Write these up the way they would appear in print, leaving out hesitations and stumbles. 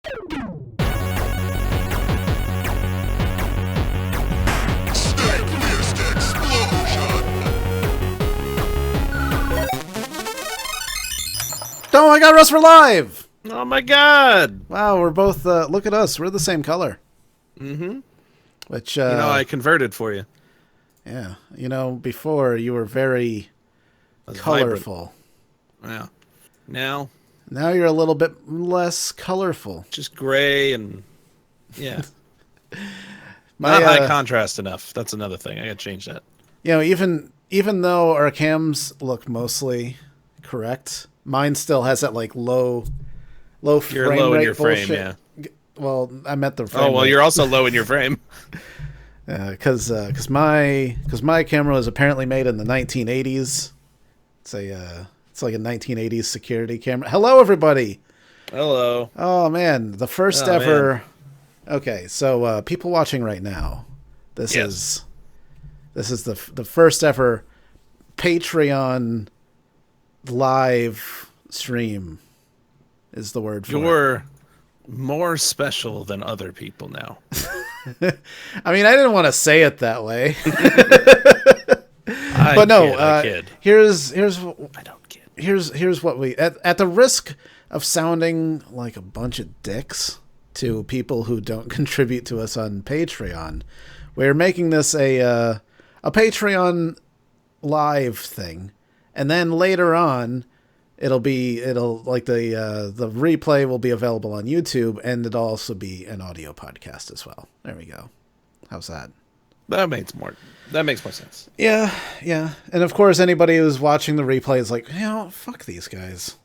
Oh my god, Russ, we're live! Oh my god! Wow, we're both, look at us, we're the same color. Mm-hmm. Which, I converted for you. Yeah, before you were very colorful. Vibrant. Yeah. Now you're a little bit less colorful. Just gray and, yeah. Not high contrast enough. That's another thing. I gotta change that. Even though our cams look mostly correct, mine still has that like low frame You're low rate in your bullshit. frame, yeah. Well, I meant the frame. Oh well, rate. you're also low in your frame. Because my camera was apparently made in the 1980s. It's like a 1980s security camera. Hello, everybody. Hello. Oh man, the first ever. Man. Okay, so people watching right now, this is the first ever Patreon live stream. Is the word for You're more special than other people now. I mean, I didn't want to say it that way. I kid. Here's I don't kid. Here's what we at the risk of sounding like a bunch of dicks to people who don't contribute to us on Patreon. We're making this a Patreon live thing, and then later on it'll like the replay will be available on YouTube, and it'll also be an audio podcast as well. There we go. How's that? That makes more sense. Yeah. And of course, anybody who's watching the replay is like, fuck these guys.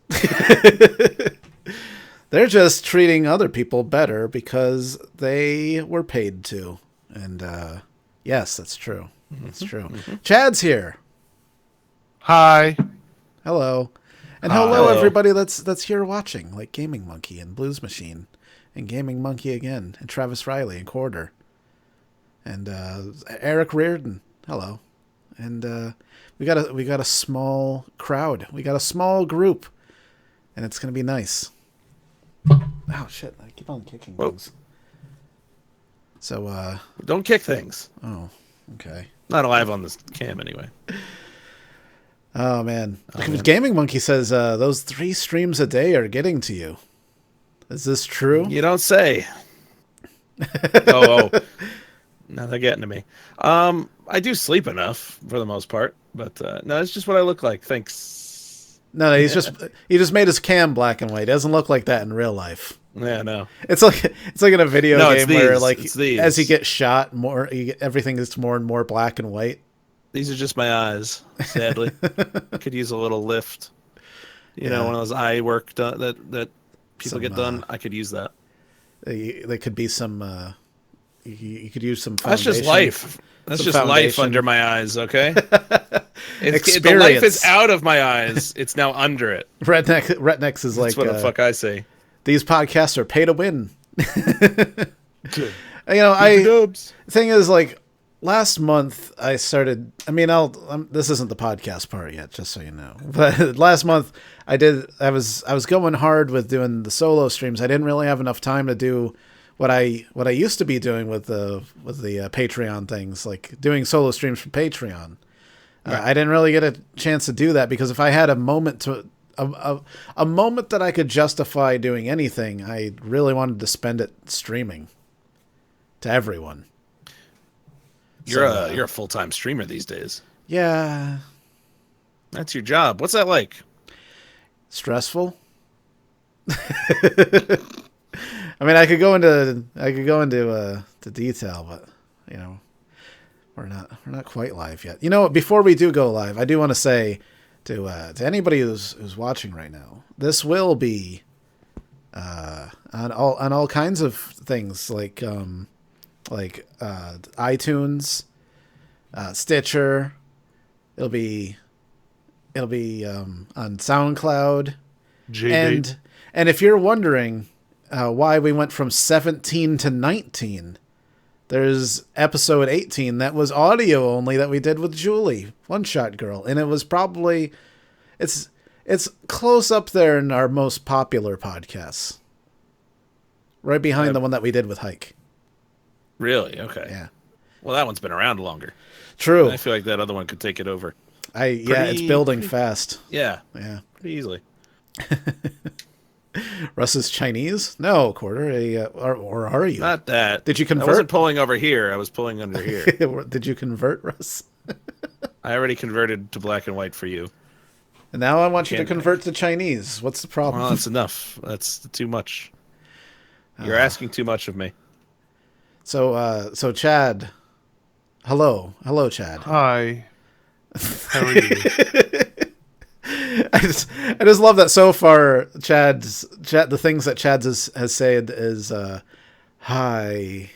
They're just treating other people better because they were paid to. And yes, that's true. That's true. Mm-hmm. Chad's here. Hi. Hello. And hello, everybody that's here watching, like Gaming Monkey and Blues Machine and Gaming Monkey again and Travis Riley and Quarter and Eric Reardon. Hello. And we got a small crowd. We got a small group, and it's gonna be nice. Oh shit! I keep on kicking things. So don't kick things. Oh, okay. Not alive on this cam anyway. Oh man. Gaming Monkey says those 3 streams a day are getting to you. Is this true? You don't say. Oh. Now they're getting to me. I do sleep enough for the most part, but no, it's just what I look like. Thanks. No, he just made his cam black and white. It doesn't look like that in real life. Yeah, no. It's like in a video game where like as you get shot, everything is more and more black and white. These are just my eyes, sadly. I could use a little lift. One of those eye work that people get done. I could use that. They could be some. You could use some. That's just life. That's just life under my eyes. Okay. The life is out of my eyes. It's now under it. Rednecks is like. That's what the fuck I say. These podcasts are pay to win. Thing is, like, last month I started. I mean, this isn't the podcast part yet, just so you know. But last month I was going hard with doing the solo streams. I didn't really have enough time to do what I used to be doing with the Patreon things, like doing solo streams for Patreon. Right. I didn't really get a chance to do that because if I had a moment a moment that I could justify doing anything, I really wanted to spend it streaming to everyone. You're a full-time streamer these days. Yeah. That's your job. What's that like? Stressful. I mean, I could go into detail, but we're not quite live yet. Before we do go live, I do want to say to anybody who's watching right now, this will be on all kinds of things like iTunes, Stitcher. It'll be on SoundCloud, and if you're wondering why we went from 17 to 19, there's episode 18 that was audio only that we did with Julie, One Shot Girl, and it was probably it's close up there in our most popular podcasts. right behind the one that we did with Hike. Really? Okay. Yeah. Well, that one's been around longer. True. I feel like that other one could take it over. It's building fast. Yeah. Yeah. Pretty easily. Russ is Chinese? No, Quarter. Or are you? Not that. Did you convert? I wasn't pulling over here. I was pulling under here. Did you convert, Russ? I already converted to black and white for you. And now I want you to convert to Chinese. What's the problem? Well, that's enough. That's too much. You're asking too much of me. So Chad. Hello, Chad. Hi. How are you? I just love that so far. Chad, the things that Chad has said is hi.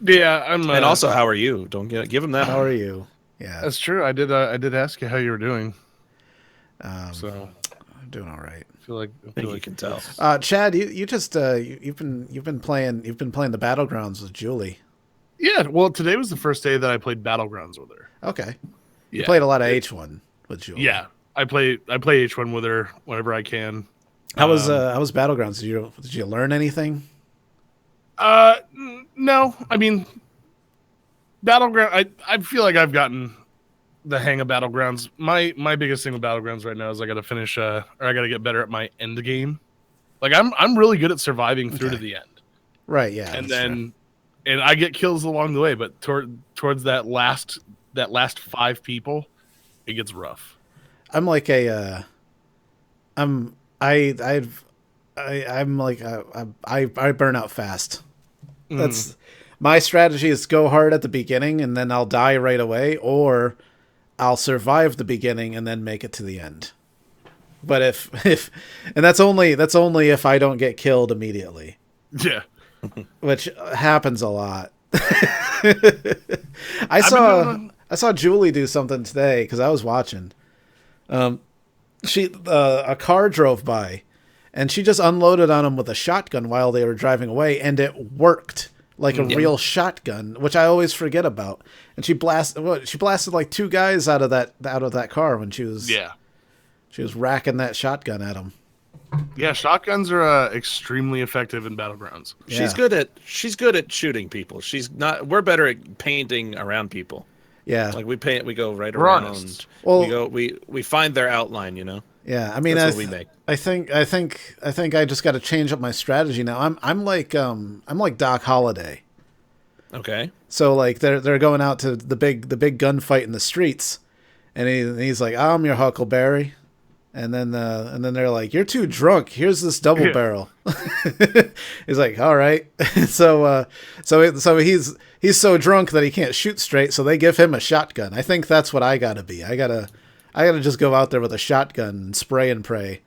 Yeah, I'm. And also, how are you? Don't give him that. How are you? Yeah, That's true. I did ask you how you were doing. So I'm doing all right. I feel like you can tell. Chad, you've been playing the Battlegrounds with Julie. Yeah. Well, today was the first day that I played Battlegrounds with her. Okay. You Yeah. played a lot of H1 with Julie. Yeah, I play H1 with her whenever I can. How was Battlegrounds? Did you learn anything? No. I mean, Battleground. I feel like I've gotten the hang of Battlegrounds. My biggest thing with Battlegrounds right now is I got to finish or I got to get better at my end game. Like I'm really good at surviving through to the end. Right. Yeah. And then and I get kills along the way, but towards that last 5 people, it gets rough. I'm like I burn out fast. That's my strategy is go hard at the beginning and then I'll die right away, or I'll survive the beginning and then make it to the end. But if and that's only if I don't get killed immediately. Yeah. Which happens a lot. I saw Julie do something today because I was watching. A car drove by, and she just unloaded on them with a shotgun while they were driving away, and it worked like a real shotgun, which I always forget about. And she blasted like 2 guys out of that car when she was racking that shotgun at them. Yeah, shotguns are extremely effective in Battlegrounds. Yeah. She's good at shooting people. She's not. We're better at painting around people. Yeah, like we go right We're around. honest. Well, we find their outline. Yeah, I mean, that's what we make. I think I just got to change up my strategy now. I'm like Doc Holliday. Okay. So like they're going out to the big gunfight in the streets, and he's like, I'm your Huckleberry. And then they're like, you're too drunk. Here's this double barrel. He's like, all right. So he's so drunk that he can't shoot straight. So they give him a shotgun. I think that's what I gotta be. I gotta just go out there with a shotgun and spray and pray,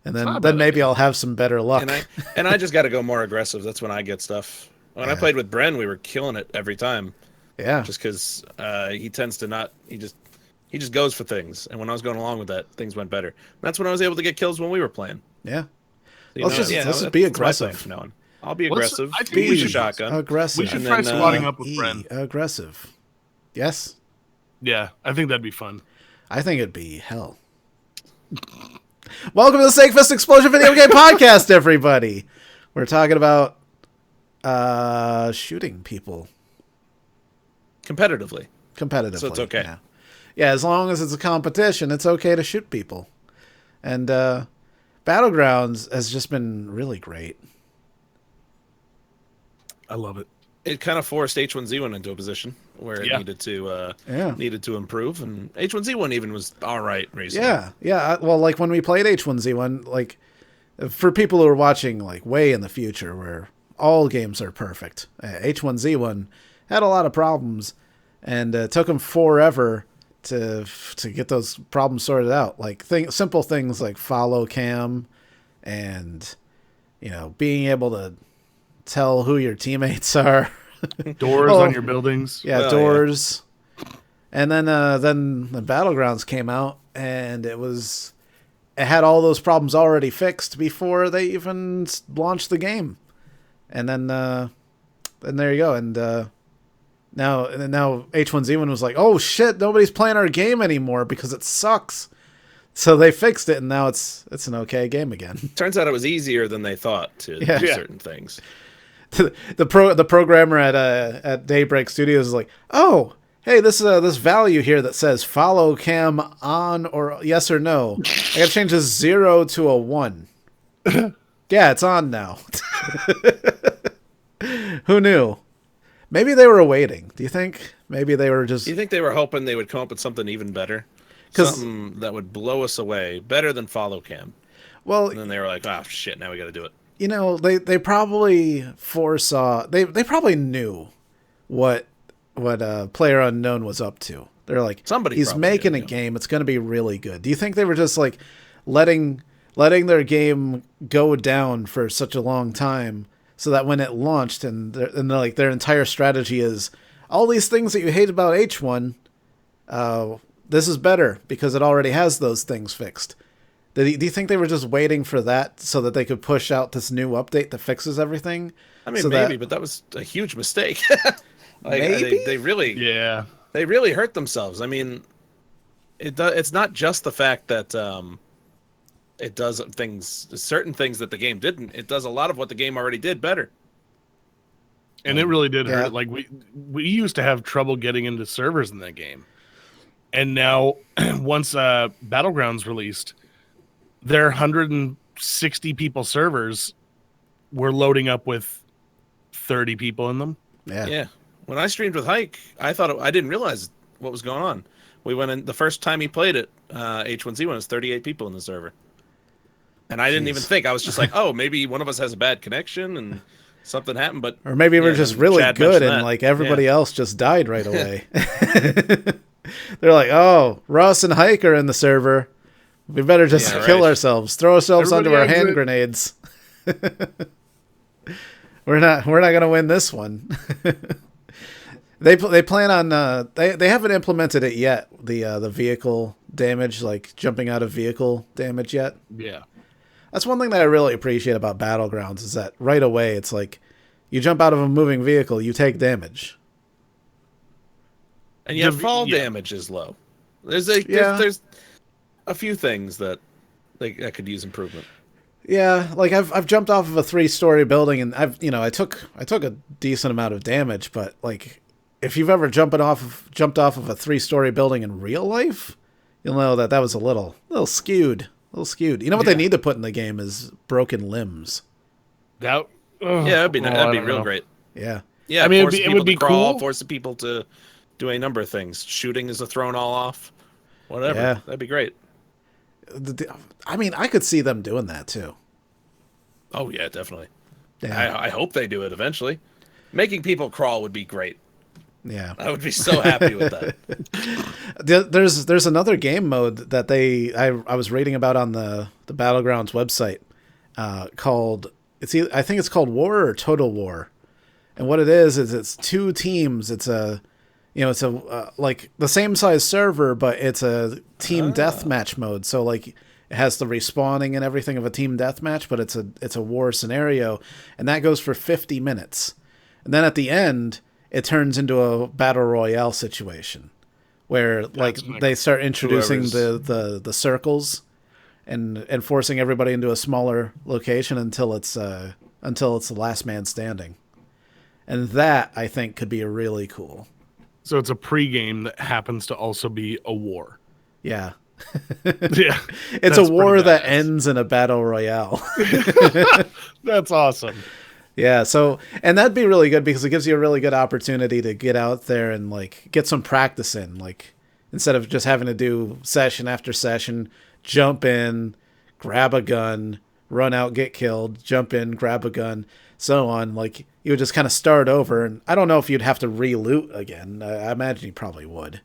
and then maybe I'll have some better luck. And I just got to go more aggressive. That's when I get stuff. When I played with Bren, we were killing it every time. Yeah. Just because he tends to not. He just goes for things, and when I was going along with that, things went better. That's when I was able to get kills when we were playing. Yeah. So, let's just be aggressive. From now on. I'll be aggressive. I think we should shotgun. Aggressive. We should try squatting up with Bren. Aggressive. Yes. Yeah, I think that'd be fun. I think it'd be hell. Welcome to the Snakefist Explosion Video Game Podcast, everybody. We're talking about shooting people competitively. So it's okay. Yeah, as long as it's a competition, it's okay to shoot people. And Battlegrounds has just been really great. I love it. It kind of forced H1Z1 into a position where it needed to improve, and H1Z1 even was all right recently. Yeah. Well, like when we played H1Z1, like for people who are watching like way in the future where all games are perfect, H1Z1 had a lot of problems, and it took them forever to get those problems sorted out. Like simple things like follow cam, and being able to tell who your teammates are. Doors on your buildings. Yeah, doors. Yeah. And then the Battlegrounds came out, and it had all those problems already fixed before they even launched the game. And then there you go. And now H1Z1 was like, oh shit, nobody's playing our game anymore because it sucks. So they fixed it, and now it's an okay game again. Turns out it was easier than they thought to do certain things. The programmer at Daybreak Studios is like, oh, hey, this value here that says follow cam on or yes or no. I gotta change this 0 to a 1. Yeah, it's on now. Who knew? Maybe they were waiting. Do you think? Maybe they were just... Do you think they were hoping they would come up with something even better? Something that would blow us away, better than follow cam. Well, and then they were like, "Oh shit, now we got to do it." You know, they probably foresaw. They probably knew what Player Unknown was up to. They're like, he's making a game. It's going to be really good. Do you think they were just like letting their game go down for such a long time, so that when it launched and like their entire strategy is all these things that you hate about H1, this is better because it already has those things fixed. Do you think they were just waiting for that so that they could push out this new update that fixes everything? I mean, maybe, but that was a huge mistake. Maybe they really hurt themselves. I mean, it's not just the fact that it does certain things that the game didn't. It does a lot of what the game already did better. And it really did hurt. Like we used to have trouble getting into servers in that game. And now, once Battlegrounds released, their 160 people servers were loading up with 30 people in them. Yeah. When I streamed with Hike, I didn't realize what was going on. We went in the first time he played it. H1Z1 was 38 people in the server, and I didn't even think. I was just like, oh, maybe one of us has a bad connection and something happened. Or maybe we're just really good and like everybody else just died right away. They're like, oh, Russ and Hike are in the server. We better just kill ourselves, throw ourselves onto our hand grenades. We're not going to win this one. They plan on they haven't implemented it yet. The vehicle damage, like jumping out of vehicle damage yet. Yeah, that's one thing that I really appreciate about Battlegrounds is that right away it's like you jump out of a moving vehicle, you take damage. And yet fall damage is low. There's a few things that could use improvement. Yeah, like I've jumped off of a 3-story building and I took a decent amount of damage, but like if you've ever jumped off of a 3-story building in real life, you'll know that was a little skewed. You know what they need to put in the game is broken limbs. That'd be real great. Yeah. Yeah, I mean, it would be crawl, cool. Force the people to do a number of things. Shooting is a thrown all off. Whatever. Yeah. That'd be great. I mean, I could see them doing that too. Oh yeah, definitely. Yeah. I hope they do it eventually. Making people crawl would be great. Yeah, I would be so happy with that. There's another game mode that I was reading about on the Battlegrounds website called I think it's called War or Total War, and what it is it's 2 teams. It's like the same size server, but it's a team deathmatch mode. So like it has the respawning and everything of a team deathmatch, but it's a war scenario, and that goes for 50 minutes, and then at the end it turns into a battle royale situation where they start introducing the circles and forcing everybody into a smaller location until it's the last man standing. And that I think could be really cool. So it's a pre-game that happens to also be a war. Yeah. Yeah. It's a war that ends in a battle royale. That's awesome. Yeah, and that'd be really good because it gives you a really good opportunity to get out there and like get some practice in, like instead of just having to do session after session, jump in, grab a gun, run out, get killed, jump in, grab a gun, so on. Like you would just kind of start over, and I don't know if you'd have to re-loot again. I imagine you probably would,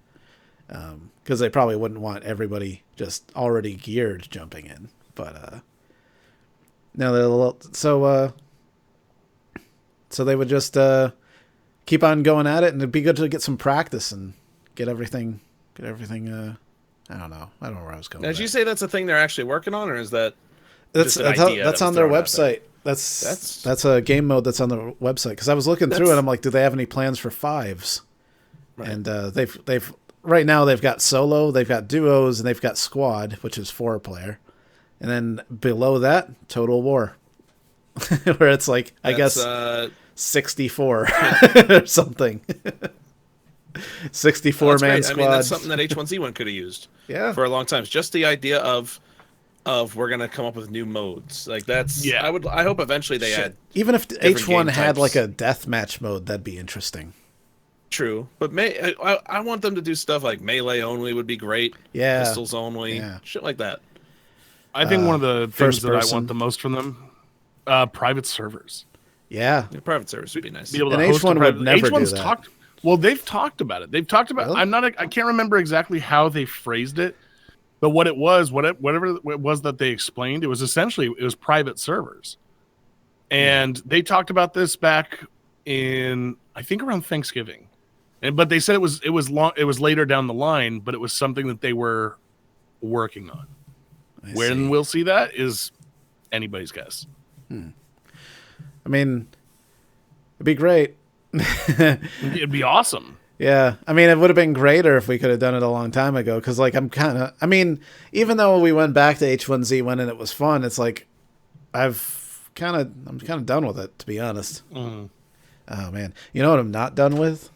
because they probably wouldn't want everybody just already geared jumping in. But no, so they would just keep on going at it, and it'd be good to get some practice and get everything. I don't know where I was going. Did you say that's a thing they're actually working on, or is that that's on their website? That's a game mode that's on their website. Because I was looking through it, I'm like, do they have any plans for 5s? Right. And right now they've got solo, they've got duos, and they've got squad, which is 4-player. And then below that, Total War. Where it's like, I guess 64 or something. 64-man squad. I mean, that's something that H1Z1 could have used for a long time. It's just the idea of we're going to come up with new modes. Like that's I hope eventually they add. Even if H1 had like a deathmatch mode, that'd be interesting. True, but I want them to do stuff like melee only would be great. Yeah, pistols only, shit like that. I think one of the things that I want the most from them, private servers. Yeah, private servers would be nice. Be able to host H1 would never do that. They've talked about it. They've talked about. Really? I can't remember exactly how they phrased it, but what it was, whatever it was that they explained, it was essentially private servers, and they talked about this back in I think around Thanksgiving. But they said it was later down the line, but it was something that they were working on. When we'll see that is anybody's guess. I mean, it'd be great. It'd be awesome. Yeah. I mean, it would have been greater if we could have done it a long time ago. Because, like, even though we went back to H1Z1 and it was fun, it's like I'm kind of done with it, to be honest. Oh man, you know what I'm not done with?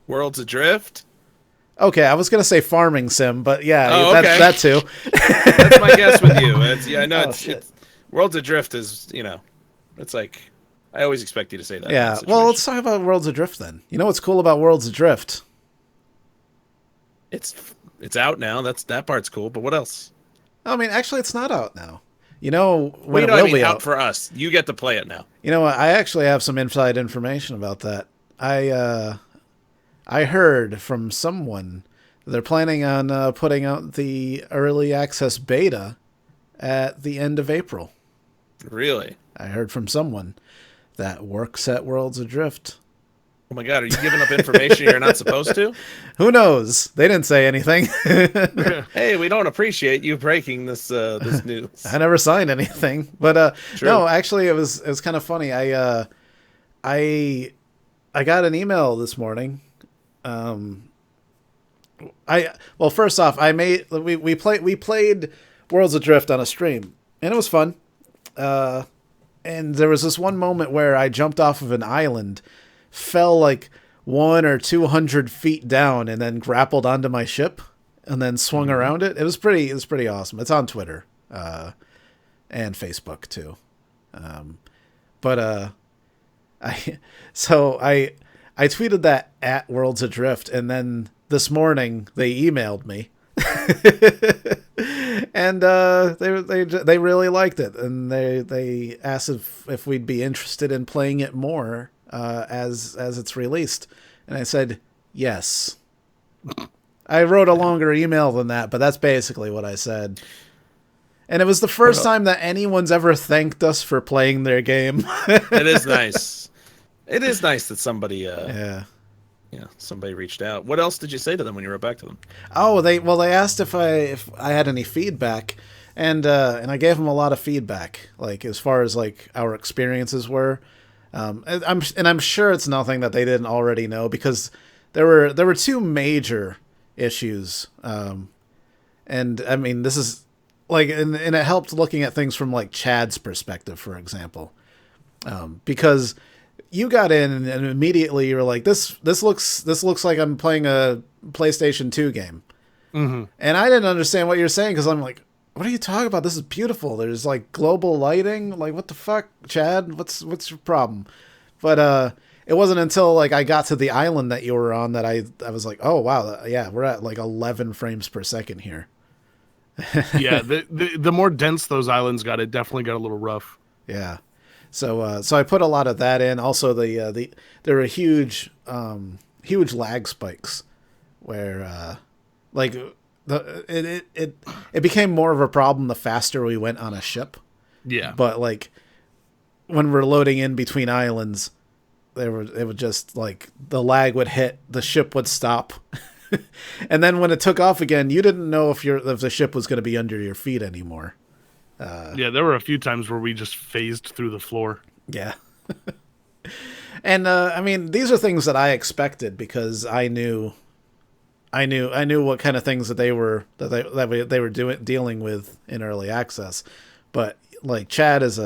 Worlds Adrift. Okay, I was gonna say farming sim, but yeah, that too. That's my guess with you. It's Worlds Adrift is, it's like I always expect you to say that. Yeah, well, let's talk about Worlds Adrift then. You know what's cool about Worlds Adrift? It's out now. That part's cool. But what else? I mean, actually, it's not out now. You know when it will be out for us. You get to play it now. You know what? I actually have some inside information about that. I heard from someone they're planning on putting out the early access beta at the end of April. Really? I heard from someone that works at Worlds Adrift. Oh my God, are you giving up information you're not supposed to? Who knows? They didn't say anything. Hey, we don't appreciate you breaking this news. I never signed anything. But no, actually it was kind of funny. I got an email this morning. First off, we played Worlds Adrift on a stream, and it was fun. And there was this one moment where I jumped off of an island, fell like 100 or 200 feet down, and then grappled onto my ship, and then swung around it. It was pretty awesome. It's on Twitter, and Facebook too. I tweeted that at Worlds Adrift, and then this morning they emailed me, and they really liked it, and they asked if we'd be interested in playing it more as it's released, and I said yes. I wrote a longer email than that, but that's basically what I said. And it was the first time that anyone's ever thanked us for playing their game. It is nice. It is nice that somebody somebody reached out. What else did you say to them when you wrote back to them? Oh, they asked if I had any feedback, and I gave them a lot of feedback, like as far as like our experiences were. I'm sure it's nothing that they didn't already know, because there were two major issues, and I mean this is like and it helped looking at things from like Chad's perspective, for example, because you got in and immediately you were like, this looks like I'm playing a PlayStation 2 game. Mm-hmm. And I didn't understand what you're saying, because I'm like, what are you talking about? This is beautiful. There's like global lighting. Like, what the fuck, Chad? What's your problem? But it wasn't until like I got to the island that you were on that I was like, oh wow, yeah, we're at like 11 frames per second here. Yeah, the more dense those islands got, it definitely got a little rough. Yeah. So I put a lot of that in. Also, there were huge lag spikes, where it became more of a problem the faster we went on a ship. Yeah. But like when we're loading in between islands, it would just like the lag would hit, the ship would stop, and then when it took off again, you didn't know if the ship was going to be under your feet anymore. Yeah, there were a few times where we just phased through the floor. Yeah. And I mean, these are things that I expected, because I knew I knew what kind of things that they were dealing with in early access, but like Chad as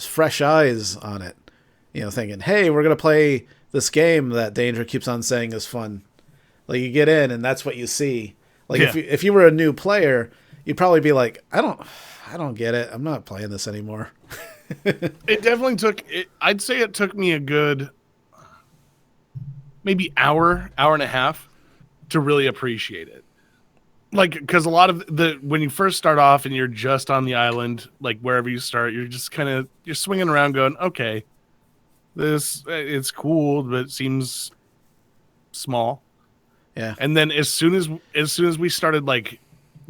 fresh eyes on it, thinking, hey, we're gonna play this game that Danger keeps on saying is fun. Like you get in and that's what you see. Like if you were a new player, you'd probably be like, I don't get it. I'm not playing this anymore. It definitely I'd say it took me a good maybe hour and a half to really appreciate it. Like, because a lot of when you first start off and you're just on the island, like wherever you start, you're just you're swinging around going, okay, it's cool, but it seems small. Yeah. And then as soon as we started like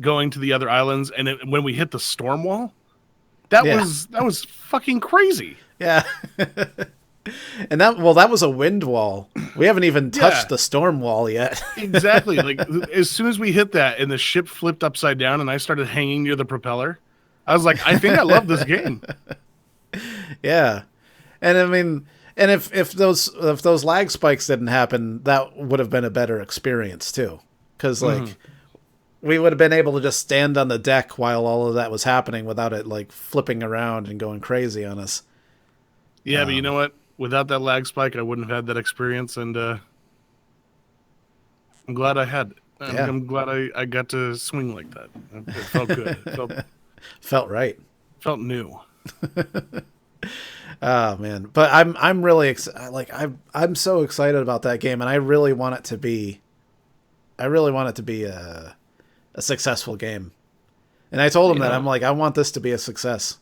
going to the other islands, and when we hit the storm wall, that was fucking crazy. Yeah. And that was a wind wall. We haven't even touched the storm wall yet. Exactly. Like as soon as we hit that and the ship flipped upside down and I started hanging near the propeller, I was like, I think I love this game. Yeah. And I mean, and if those lag spikes didn't happen, that would have been a better experience too. Cuz like we would have been able to just stand on the deck while all of that was happening without it like flipping around and going crazy on us. Yeah, but you know what? Without that lag spike, I wouldn't have had that experience, and I'm glad I had it. I'm glad I got to swing like that. It felt good. It felt right. Felt new. Oh man, but I'm really I'm so excited about that game, and I really want it to be a successful game. And I told him that I'm like, I want this to be a success.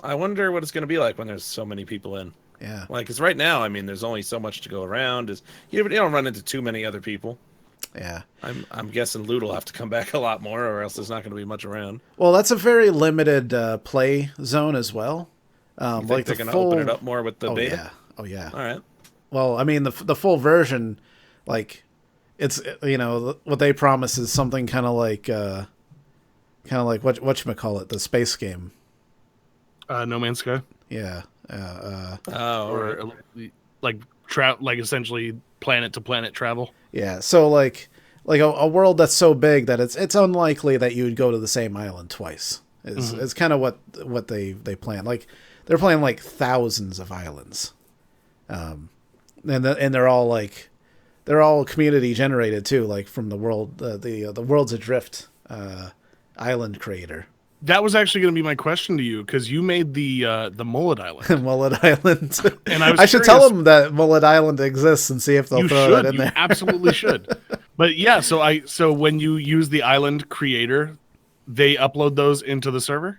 I wonder what it's going to be like when there's so many people in. Yeah. Like, because right now, I mean, there's only so much to go around. You don't run into too many other people. Yeah. I'm guessing loot will have to come back a lot more, or else there's not going to be much around. Well, that's a very limited play zone as well. You think they're going to open it up more with the beta? Yeah. Oh yeah. All right. Well, I mean, the full version, like, it's what they promise is something kind of like whatchamacallit, the space game. No Man's Sky. Yeah. Or like essentially planet to planet travel. Yeah. So like a world that's so big that it's unlikely that you would go to the same island twice. Is kind of what they plan. Like they're playing like thousands of islands, and they're all community generated too, like from the world the World's Adrift island creator. That was actually going to be my question to you, because you made the Mullet Island. Mullet Island. And I should tell them that Mullet Island exists and see if they'll throw that in there. You absolutely should. But yeah, so when you use the island creator, they upload those into the server?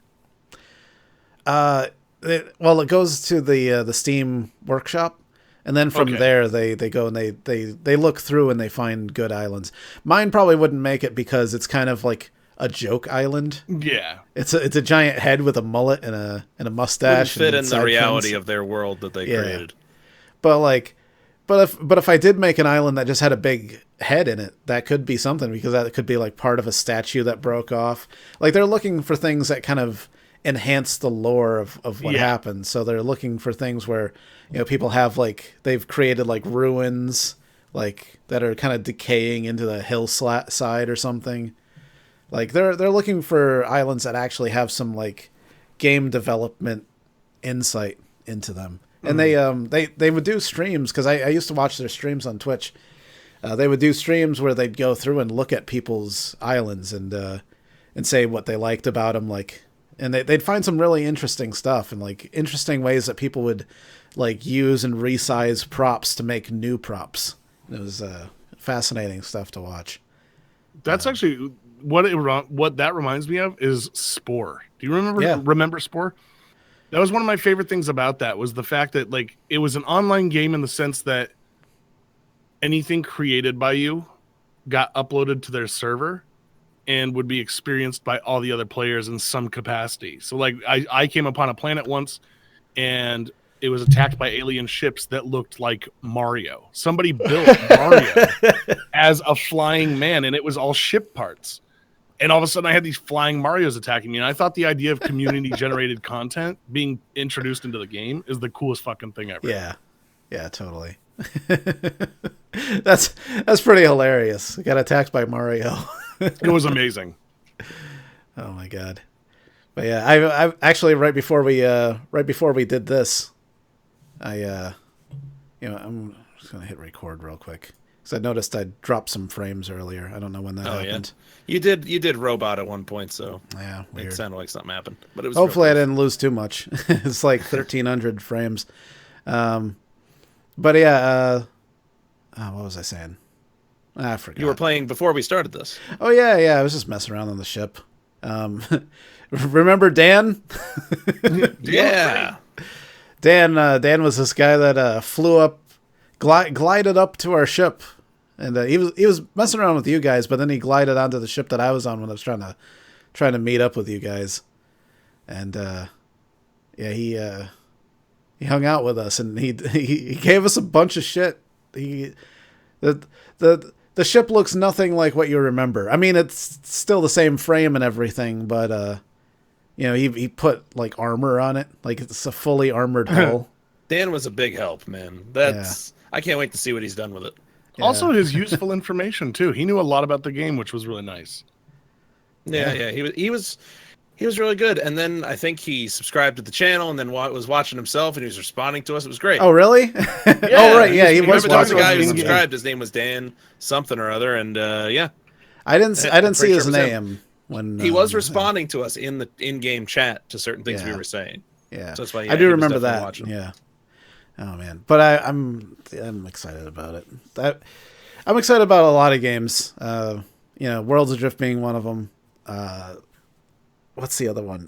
It goes to the Steam workshop, and then from there they go and they look through and they find good islands. Mine probably wouldn't make it because it's kind of like a joke island. Yeah, it's a giant head with a mullet and a mustache. Wouldn't fit in the reality of their world that they created. But if I did make an island that just had a big head in it, that could be something, because that could be like part of a statue that broke off. Like they're looking for things that kind of enhance the lore of what happened. So they're looking for things where people have they've created like ruins like that are kind of decaying into the hillside or something. Like they're looking for islands that actually have some like game development insight into them. And they would do streams, because I used to watch their streams on Twitch. They would do streams where they'd go through and look at people's islands and say what they liked about them, and they'd find some really interesting stuff and like interesting ways that people would like use and resize props to make new props. It was fascinating stuff to watch. That's actually what that reminds me of is Spore. Do you remember Spore? That was one of my favorite things about that, was the fact that like it was an online game in the sense that anything created by you got uploaded to their server and would be experienced by all the other players in some capacity. So like I came upon a planet once and it was attacked by alien ships that looked like Mario. Somebody built Mario as a flying man, and it was all ship parts. And all of a sudden I had these flying Marios attacking me. And I thought the idea of community generated content being introduced into the game is the coolest fucking thing ever. Yeah. Yeah, totally. That's pretty hilarious. I got attacked by Mario. It was amazing. Oh my god. But yeah, I actually right before we did this, I'm just gonna hit record real quick because I noticed I dropped some frames earlier. I don't know when that happened. Yeah. You did robot at one point, so yeah, weird. It sounded like something happened, but it was. Hopefully, I didn't lose too much. It's like 1,300 frames. But yeah, what was I saying? I forgot. You were playing before we started this. Oh yeah. I was just messing around on the ship. Remember Dan? Yeah. Dan was this guy that flew up, glided up to our ship, and he was messing around with you guys, but then he glided onto the ship that I was on when I was trying to meet up with you guys, and he hung out with us, and he gave us a bunch of shit. The ship looks nothing like what you remember. I mean, it's still the same frame and everything, but he put like armor on it, like it's a fully armored hull. Dan was a big help, man. I can't wait to see what he's done with it. Yeah. Also, his useful information too. He knew a lot about the game, which was really nice. Yeah. He was really good. And then I think he subscribed to the channel and then was watching himself and he was responding to us. It was great. Oh, really? Oh, right. Yeah, he was watching. The guy who watching. subscribed. His name was Dan something or other, and yeah. I didn't see his name when he was responding to us in the in-game chat to certain things we were saying. Yeah, so that's why I do remember that. Watching. Yeah. Oh man, but I'm excited about it. I'm excited about a lot of games. Worlds Adrift being one of them. What's the other one?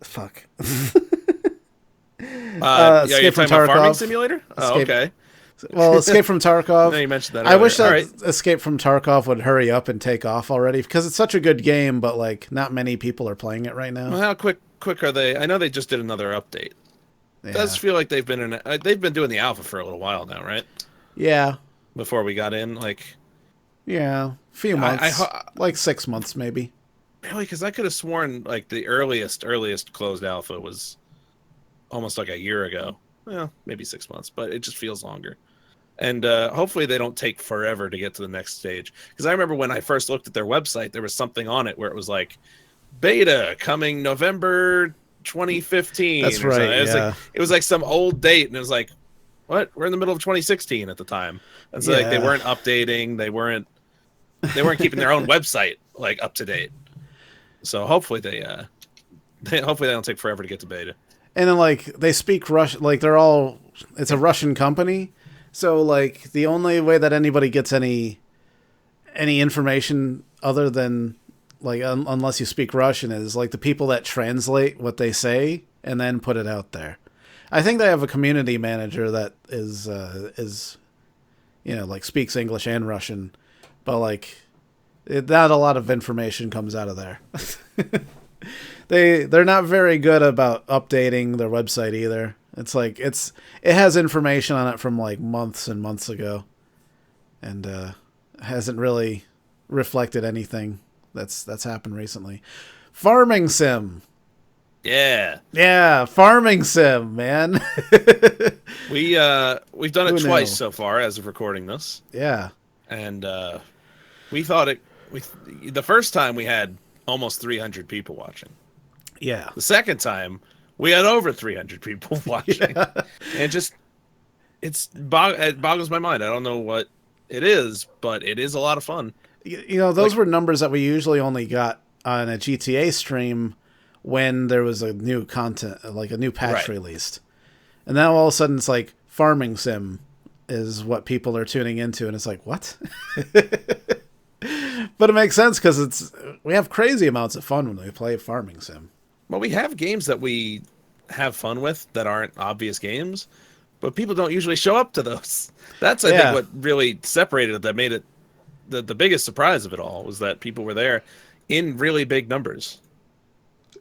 Fuck. Escape from Tarkov. Farming Simulator? Okay. Well, Escape from Tarkov. No, you mentioned that earlier. I wish that Escape from Tarkov would hurry up and take off already because it's such a good game, but like not many people are playing it right now. Well, how quick are they? I know they just did another update. Yeah. It does feel like they've been doing the alpha for a little while now, right? Yeah. Before we got in, a few months, like 6 months maybe. Really? Because I could have sworn like the earliest closed alpha was almost like a year ago. Well, maybe 6 months, but it just feels longer. And hopefully they don't take forever to get to the next stage. Because I remember when I first looked at their website, there was something on it where it was like beta coming November 2015. That's right. It was like some old date, and it was like, what? We're in the middle of 2016 at the time. And so like they weren't updating, they weren't keeping their own website like up to date. So hopefully they don't take forever to get to beta. And then like they speak Russian, like it's a Russian company. So like the only way that anybody gets any information other than like unless you speak Russian is like the people that translate what they say and then put it out there. I think they have a community manager that is like speaks English and Russian, but like not a lot of information comes out of there. They're not very good about updating their website either. It's like it has information on it from like months and months ago, and hasn't really reflected anything that's happened recently. Farming sim. Yeah, farming sim, man. We've done it twice so far as of recording this. Yeah, and we thought the first time we had almost 300 people watching. Yeah. The second time we had over 300 people watching. Yeah. And it boggles my mind. I don't know what it is, but it is a lot of fun. Those were numbers that we usually only got on a GTA stream when there was a new content, like a new patch released. And now all of a sudden it's like farming sim is what people are tuning into, and it's like, what? But it makes sense because we have crazy amounts of fun when we play farming sim. Well, we have games that we have fun with that aren't obvious games, but people don't usually show up to those. That's, I think, what really separated it, that made it the biggest surprise of it all, was that people were there in really big numbers.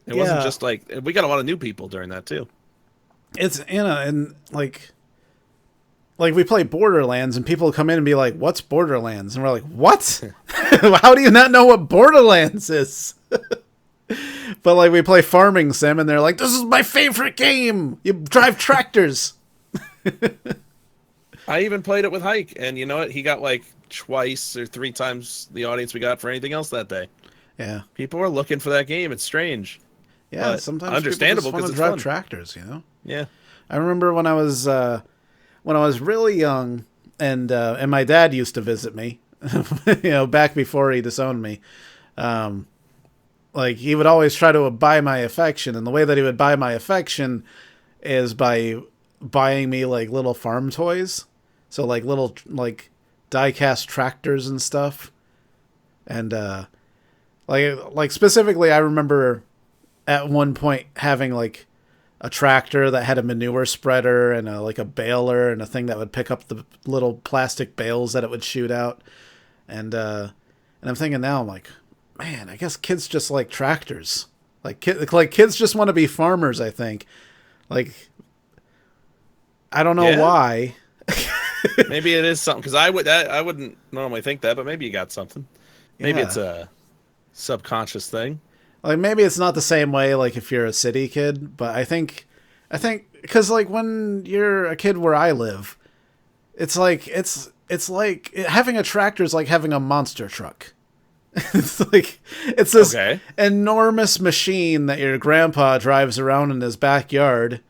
It wasn't just like, we got a lot of new people during that too. It's, and like we play Borderlands and people come in and be like, what's Borderlands? And we're like, what? How do you not know what Borderlands is? But like we play farming sim and they're like, this is my favorite game. You drive tractors. I even played it with Hike, and you know what? He got like twice or three times the audience we got for anything else that day. Yeah. People are looking for that game. It's strange. Yeah, But sometimes understandable people because just it's want to drive fun. tractors, you know? Yeah. I remember when I was really young, and my dad used to visit me, back before he disowned me. Like, he would always try to buy my affection, and the way that he would buy my affection is by buying me like little farm toys, so like little like die-cast tractors and stuff, and like specifically, I remember at one point having like a tractor that had a manure spreader and a baler and a thing that would pick up the little plastic bales that it would shoot out. And I'm thinking now, I'm like, man, I guess kids just like tractors. Like kids just want to be farmers, I think. Like, I don't know why. Maybe it is something, because I wouldn't normally think that, but maybe you got something. Maybe it's a subconscious thing. Like, maybe it's not the same way, like, if you're a city kid, but I think, because, like, when you're a kid where I live, it's like having a tractor is like having a monster truck. It's this enormous machine that your grandpa drives around in his backyard. And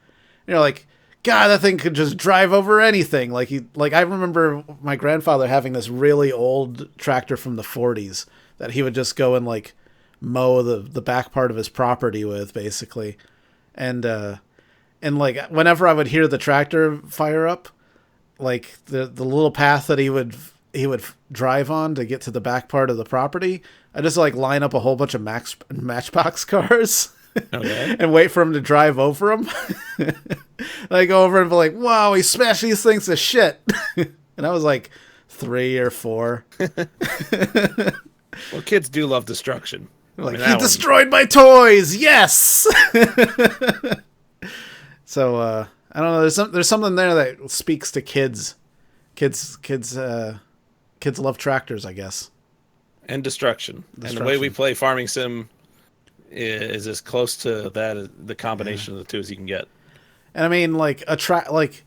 you're like, God, that thing could just drive over anything. Like, I remember my grandfather having this really old tractor from the 40s that he would just go and, like, mow the back part of his property with, basically. And like, whenever I would hear the tractor fire up, like the little path that he would drive on to get to the back part of the property, I just like line up a whole bunch of Matchbox cars. Okay. And wait for him to drive over them. I go over and be like, wow, he smashed these things to shit. And I was like 3 or 4. Well, kids do love destruction. Like, he destroyed my toys. Yes. So I don't know. There's something there that speaks to kids. Kids love tractors, I guess. And destruction. And the way we play Farming Sim is as close to that, the combination of the two, as you can get. And I mean, like like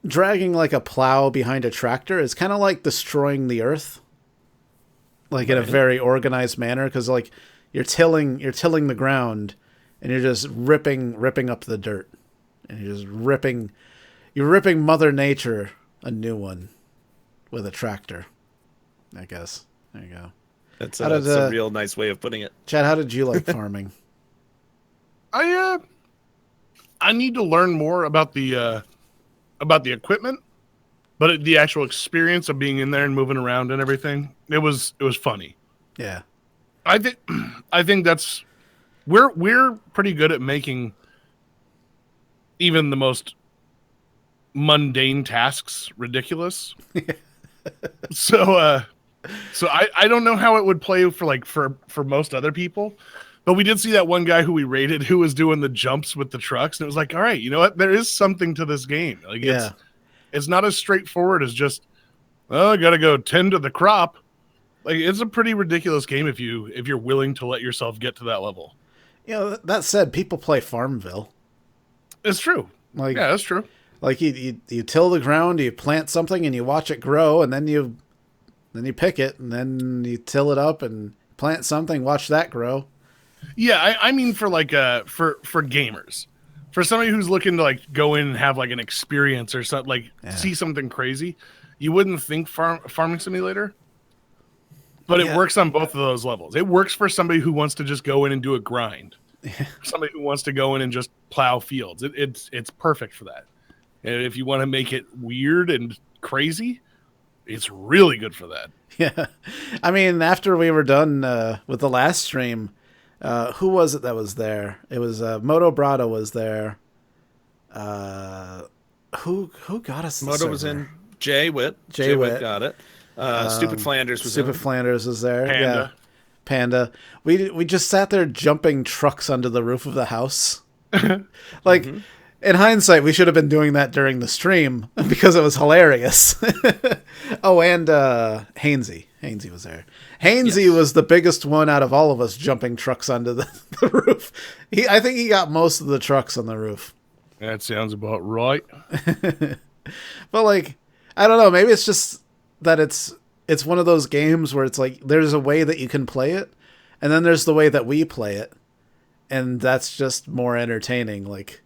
dragging like a plow behind a tractor is kind of like destroying the earth, like in a very organized manner, because like you're tilling the ground, and you're just ripping up the dirt, and you're ripping Mother Nature a new one with a tractor, I guess. There you go. That's a real nice way of putting it. Chad, how did you like farming? I need to learn more about the equipment, but the actual experience of being in there and moving around and everything, it was funny. Yeah. I think that's we're pretty good at making even the most mundane tasks ridiculous. So I don't know how it would play for most other people, but we did see that one guy who we rated who was doing the jumps with the trucks, and it was like, all right, you know what? There is something to this game. Like, it's not as straightforward as just, oh, I gotta go tend to the crop. Like, it's a pretty ridiculous game if you're willing to let yourself get to that level. That said, people play Farmville. It's true. Like, yeah, that's true. Like, you till the ground, you plant something, and you watch it grow, and then you pick it, and then you till it up and plant something, watch that grow. Yeah, I mean for gamers, for somebody who's looking to like go in and have like an experience or something, like see something crazy, you wouldn't think Farming Simulator, but it works on both of those levels. It works for somebody who wants to just go in and do a grind, somebody who wants to go in and just plow fields. It's perfect for that. And if you want to make it weird and crazy, it's really good for that. Yeah. I mean, after we were done with the last stream, who was it that was there? It was Moto Brado was there. Who got us the Moto server? was in. Jay Witt got it. Stupid Flanders was Stupid in. Flanders was there. Panda. Yeah. Panda. We just sat there jumping trucks under the roof of the house. Like, in hindsight, we should have been doing that during the stream because it was hilarious. Oh, and Hainsey. Hainsey was there. Hainsey was the biggest one out of all of us jumping trucks onto the roof. I think he got most of the trucks on the roof. That sounds about right. But, like, I don't know. Maybe it's just that it's one of those games where it's like there's a way that you can play it, and then there's the way that we play it, and that's just more entertaining. Like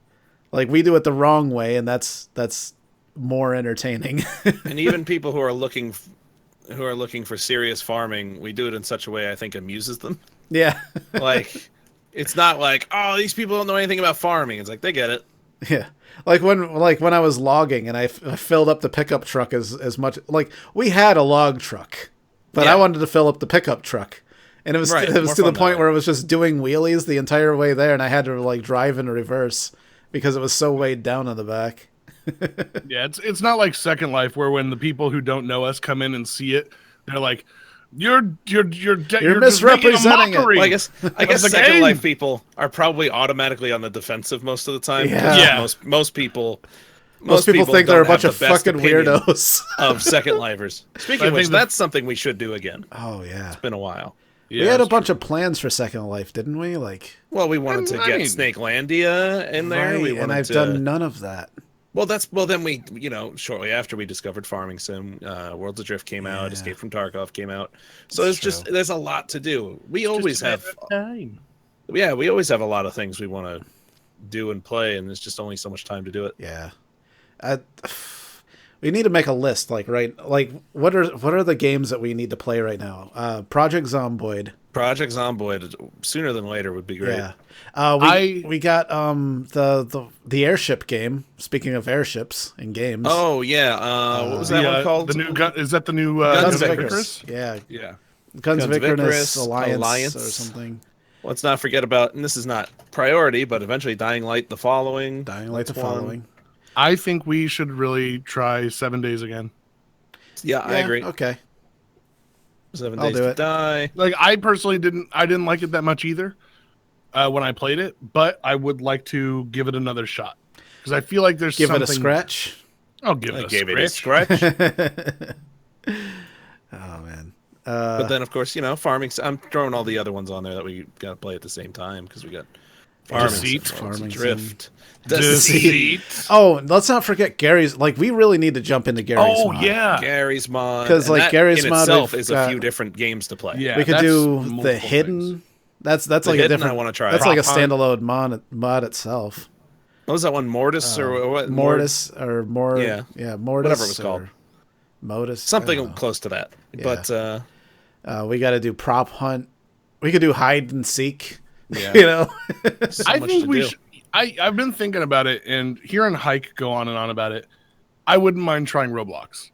we do it the wrong way, and that's more entertaining. And even people who are looking for serious farming, we do it in such a way I think amuses them. Yeah. Like, it's not like, oh, these people don't know anything about farming. It's like they get it. Yeah. Like when I was logging and I filled up the pickup truck as much, like we had a log truck, but I wanted to fill up the pickup truck, and it was to the point where it was just doing wheelies the entire way there, and I had to like drive in reverse because it was so weighed down in the back. Yeah, it's not like Second Life where when the people who don't know us come in and see it, they're like, You're misrepresenting it. Well, I guess Second Life people are probably automatically on the defensive most of the time. Yeah. Most people think they're a bunch of fucking weirdos of Second Lifers. Speaking of which, that's something we should do again. Oh yeah, it's been a while. Yeah, we had a bunch of plans for Second Life, didn't we? Like, well, we wanted to get Snakelandia in there, right, and I've done none of that. Well, then we, shortly after we discovered Farming Sim, Worlds Adrift came out, Escape from Tarkov came out. So there's a lot to do. We always have time. Yeah, we always have a lot of things we want to do and play, and there's just only so much time to do it. Yeah. We need to make a list, like what are the games that we need to play right now? Project Zomboid. Project Zomboid, sooner than later, would be great. Yeah. We got the airship game. Speaking of airships in games. Oh yeah. What was that one called? The new is that the new Guns of Icarus? Yeah. Yeah. Guns of Icarus Alliance or something. Let's not forget about, and this is not priority, but eventually Dying Light the Following. I think we should really try 7 Days again. Yeah, I agree. Okay. 7 Days to Die. Like, I personally didn't like it that much either when I played it, but I would like to give it another shot because I feel like there's give it a scratch. I'll give it a scratch. Oh man. But then of course, Farming. I'm throwing all the other ones on there that we got to play at the same time because we got Farming Drift. Deceit. Oh, let's not forget Gary's. Like, we really need to jump into Gary's mod. Oh, yeah. Gary's mod. Because, like, Gary's mod itself is a few different games to play. Yeah, we could do the Hidden. Things. That's like hidden, a different. I want to try. That's like a standalone mod itself. What was that one? Mortis or what? Mortis or more. Yeah, Mortis. Whatever it was called. Modus. Something close to that. Yeah. But we got to do prop hunt. We could do hide and seek. Yeah. I think we should. I've been thinking about it, and hearing Hike go on and on about it, I wouldn't mind trying Roblox.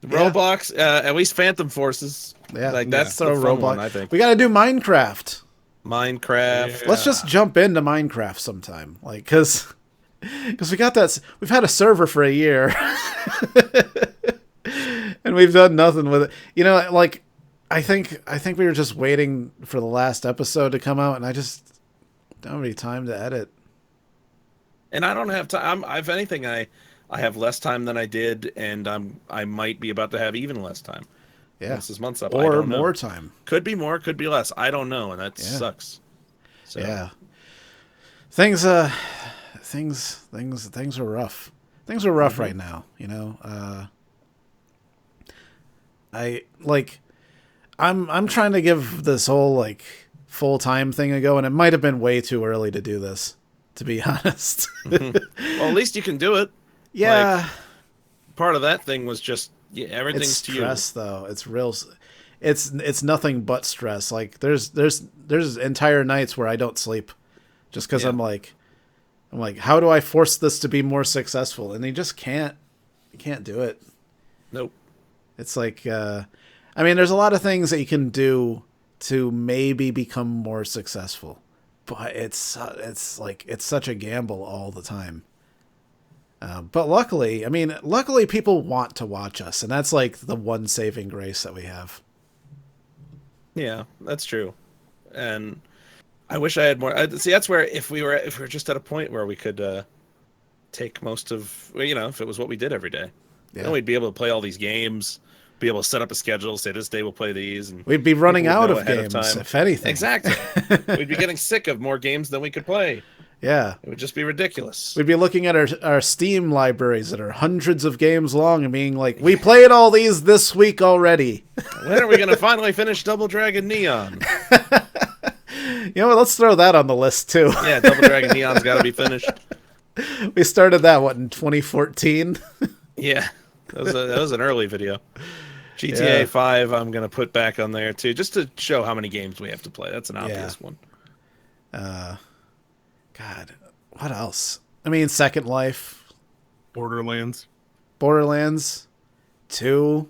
Roblox, at least Phantom Forces. Yeah, like that's the fun one, I think. We got to do Minecraft. Yeah. Let's just jump into Minecraft sometime, like because we got that. We've had a server for a year, and we've done nothing with it. Like I think we were just waiting for the last episode to come out, and I just don't have any time to edit. And I don't have time. If anything, I have less time than I did, and I might be about to have even less time. Yeah, this month's up, or more time. Could be more, could be less. I don't know, and that sucks. So. Yeah, things are rough. Things are rough right now. I'm trying to give this whole like full-time thing a go, and it might have been way too early to do this. To be honest. Well, at least you can do it. Yeah. Like, part of that thing was just everything's it's to stress, though. It's real. It's nothing but stress. Like there's entire nights where I don't sleep, just because I'm like, how do I force this to be more successful? And you just can't. You can't do it. Nope. It's like, there's a lot of things that you can do to maybe become more successful. But it's such a gamble all the time. But luckily people want to watch us, and that's like the one saving grace that we have. Yeah, that's true. And I wish I had more. See, that's where if we were just at a point where we could take most of, if it was what we did every day, then we'd be able to play all these games. Be able to set up a schedule, say this day we'll play these, and we'd be running out of games, if anything. Exactly. We'd be getting sick of more games than we could play. Yeah. It would just be ridiculous. We'd be looking at our Steam libraries that are hundreds of games long and being like, we played all these this week already. When are we going to finally finish Double Dragon Neon? You know what? Let's throw that on the list, too. Yeah, Double Dragon Neon's got to be finished. We started that, in 2014? Yeah, that was an early video. GTA 5 I'm going to put back on there, too, just to show how many games we have to play. That's an obvious one. God, what else? I mean, Second Life. Borderlands 2.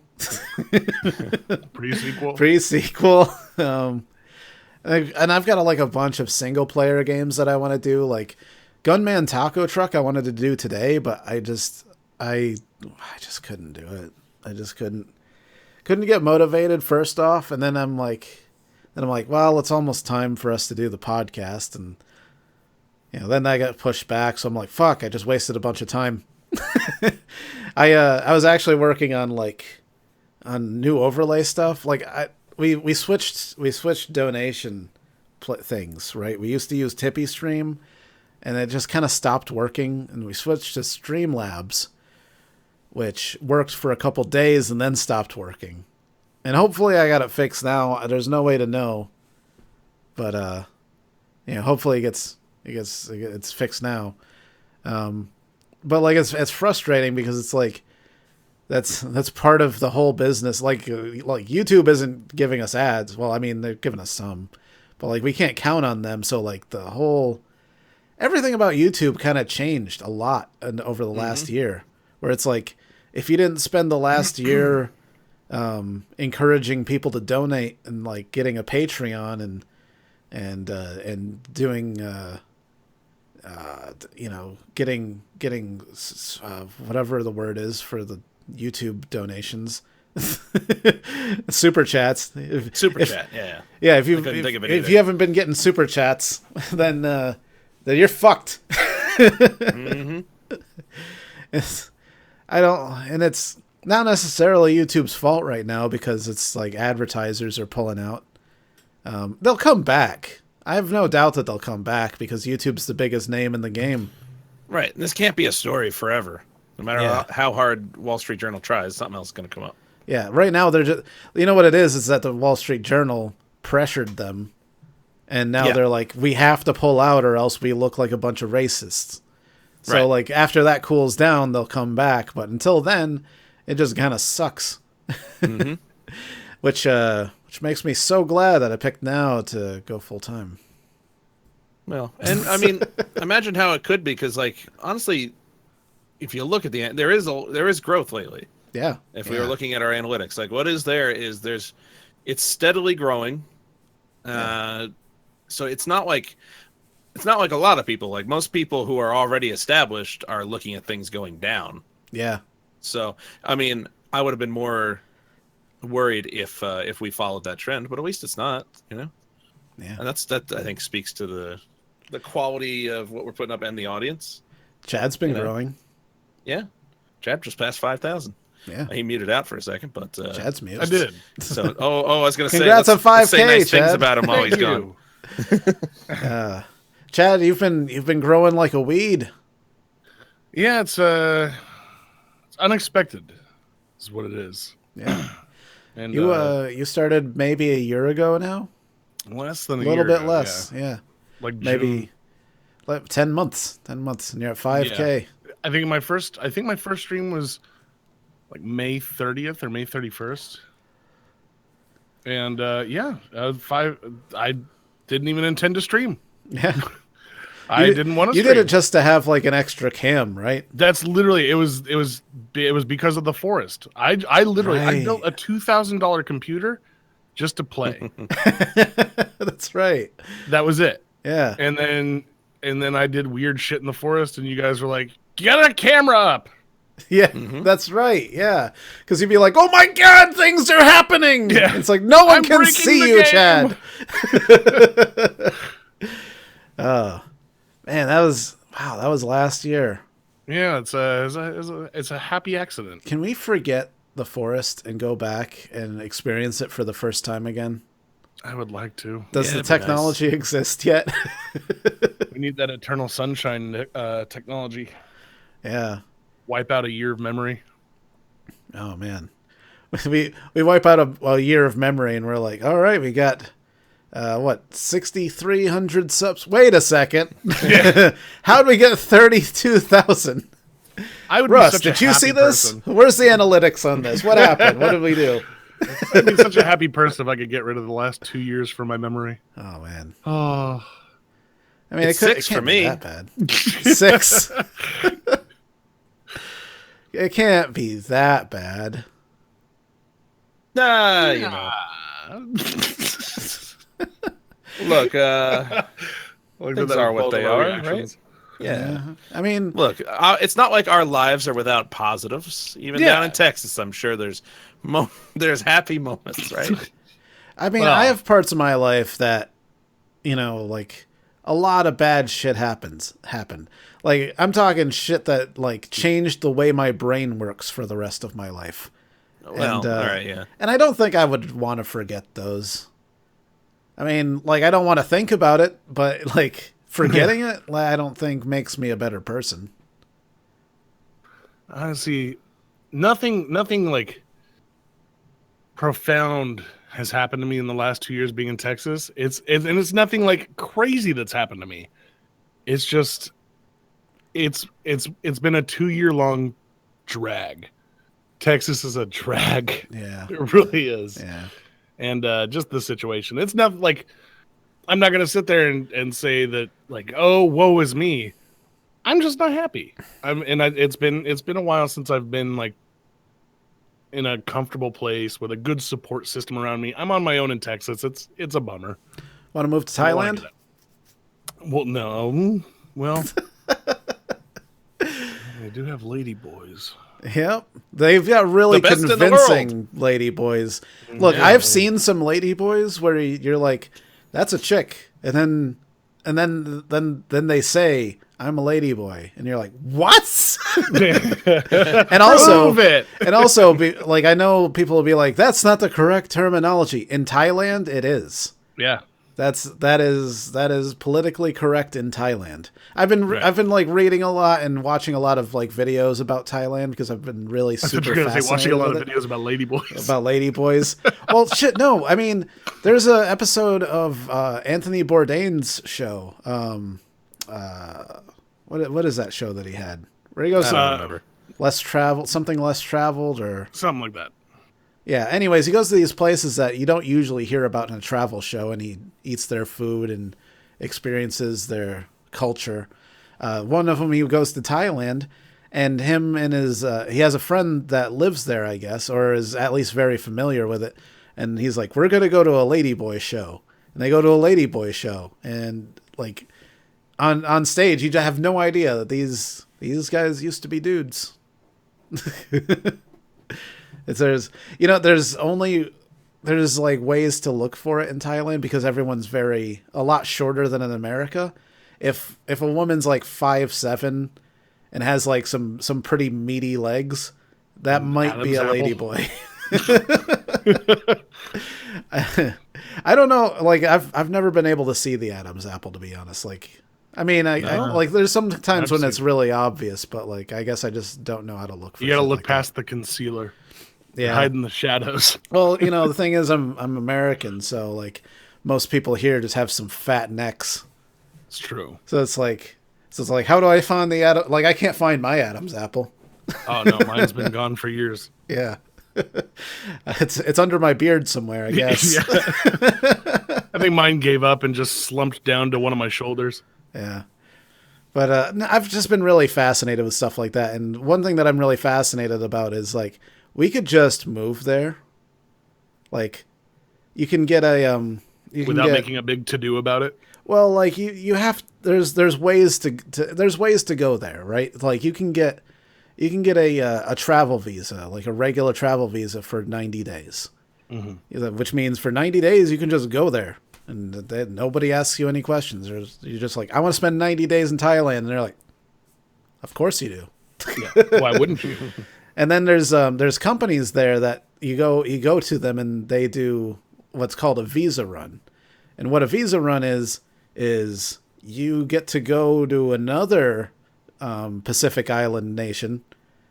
Pre-sequel. And I've got a bunch of single player games that I want to do, like Gunman Taco Truck I wanted to do today, but I just couldn't do it. I just couldn't get motivated first off, and then I'm like, well, it's almost time for us to do the podcast, and then I got pushed back, so I'm like, fuck, I just wasted a bunch of time. I was actually working on new overlay stuff. We switched donation things, right? We used to use Tippy Stream, and it just kind of stopped working, and we switched to Streamlabs, which worked for a couple days and then stopped working. And hopefully I got it fixed now. There's no way to know, but hopefully it's fixed now. But it's frustrating because it's like that's part of the whole business. Like YouTube isn't giving us ads. Well, I mean, they're giving us some, but we can't count on them. So everything about YouTube kind of changed a lot over the last year, where it's like, if you didn't spend the last year encouraging people to donate and getting a Patreon and doing getting whatever the word is for the YouTube donations, super chats. Chat, yeah. If you haven't been getting super chats, then you're fucked. It's not necessarily YouTube's fault right now, because it's advertisers are pulling out. They'll come back. I have no doubt that they'll come back, because YouTube's the biggest name in the game. Right. This can't be a story forever. No matter how hard Wall Street Journal tries, something else is going to come up. Yeah. Right now, they're just, what it is that the Wall Street Journal pressured them. And now they're like, we have to pull out or else we look like a bunch of racists. So after that cools down, they'll come back. But until then, it just kind of sucks. Mm-hmm. Which makes me so glad that I picked now to go full time. Well, and I mean, imagine how it could be, because honestly, if you look at there is growth lately. Yeah. If we were looking at our analytics, what is it's steadily growing. So it's not like a lot of people. Most people who are already established are looking at things going down. Yeah. So I mean, I would have been more worried if we followed that trend, but at least it's not, Yeah. And that I think speaks to the quality of what we're putting up and the audience. Chad's been growing. Yeah. Chad just passed 5,000. Yeah. He muted out for a second, but Chad's muted. I did. So I was going to say, congrats on 5K, say nice Chad. things about him while he's gone. Chad, you've been growing like a weed. Yeah, it's unexpected, is what it is. Yeah. And you started maybe a year ago now. Less than a little year bit ago, less. Yeah. Maybe 10 months. 10 months, and you're at 5K. Yeah. I think my first stream was May 30th or May 31st. And I didn't even intend to stream. Yeah. I didn't want to You stream. did it just to have an extra cam, right? That's literally it was because of the forest. I literally I built a $2,000 computer just to play. That's right. That was it. Yeah. And then I did weird shit in the forest, and you guys were like, "Get a camera up." Yeah, that's right. Yeah, because you'd be like, "Oh my God, things are happening!" Yeah. It's like no one can see you, Chad. Oh man, that was last year. Yeah, it's a happy accident. Can we forget the forest and go back and experience it for the first time again? I would like to. Does the technology exist yet? We need that eternal sunshine technology. Yeah. Wipe out a year of memory. Oh man, we wipe out a year of memory, and we're like, all right, we got 6,300 subs. Wait a second, how'd we get 32,000? I would Russ, be such did a you happy see this? person. Where's the analytics on this? What happened? What did we do? I'd be such a happy person if I could get rid of the last 2 years from my memory. Oh man. Oh, I mean, It's it 6 can't for be me. that bad. 6. It can't be that bad. Nah, you know. Look, things are what they are, right? Yeah. I mean, Look, it's not like our lives are without positives. Even down in Texas, I'm sure there's there's happy moments, right? I mean, I have parts of my life that, like a lot of bad shit happened. Like, I'm talking shit that like changed the way my brain works for the rest of my life. Well, all right, yeah. And I don't think I would want to forget those. I mean, like, I don't want to think about it, but like forgetting it, I don't think makes me a better person. Honestly, nothing like profound has happened to me in the last 2 years being in Texas. It's nothing like crazy that's happened to me. It's just it's been a 2-year long drag. Texas is a drag. Yeah. It really is. Yeah. And just the situation. It's not like I'm not going to sit there and say that like, oh, woe is me. I'm just not happy. It's been a while since I've been like in a comfortable place with a good support system around me. I'm on my own in Texas. It's a bummer. Want to move to Thailand? Well, no. Well, they do have lady boys. Yep. They've got really The best in the convincing lady boys. Look, I've seen some lady boys where you're like, that's a chick. And then they say, I'm a lady boy. And you're like, what? And also, like, I know people will be like, that's not the correct terminology. In Thailand, it is. Yeah. That is politically correct in Thailand. I've been like reading a lot and watching a lot of like videos about Thailand because I've been really super fascinated watching a lot with of videos about lady boys. Well, shit, no. I mean, there's an episode of Anthony Bourdain's show. What is that show that he had? Where he goes less traveled or something like that. Yeah, anyways, he goes to these places that you don't usually hear about in a travel show, and he eats their food and experiences their culture. One of them, he goes to Thailand, and him and his he has a friend that lives there, I guess, or is at least very familiar with it. And he's like, we're going to go to a ladyboy show. And they go to a ladyboy show, and like on stage, you have no idea that these guys used to be dudes. There's like ways to look for it in Thailand because everyone's a lot shorter than in America. If a woman's like 5'7" and has like some pretty meaty legs, that might Adam's be a apple. ladyboy. I don't know. Like I've never been able to see the Adam's apple, to be honest. Like, I mean, I like there's some times when it's really obvious, but like I guess I just don't know how to look for it. You got to look past the concealer. Yeah. Hide in the shadows. Well, the thing is, I'm American, so like most people here just have some fat necks. It's true. So it's like, how do I find the Adam? Like, I can't find my Adam's apple. Oh no, mine's been gone for years. Yeah, it's under my beard somewhere, I guess. I think mine gave up and just slumped down to one of my shoulders. Yeah. But I've just been really fascinated with stuff like that, and one thing that I'm really fascinated about is like we could just move there. Like, you can get a without making a big to-do about it. Well, like you have there's ways to go there, right? Like you can get a travel visa, like a regular travel visa for 90 days, which means for 90 days you can just go there and nobody asks you any questions. You're just like, I want to spend 90 days in Thailand, and they're like, of course you do. Yeah. Why wouldn't you? And then there's companies there that you go to them and they do what's called a visa run. And what a visa run is you get to go to another Pacific Island nation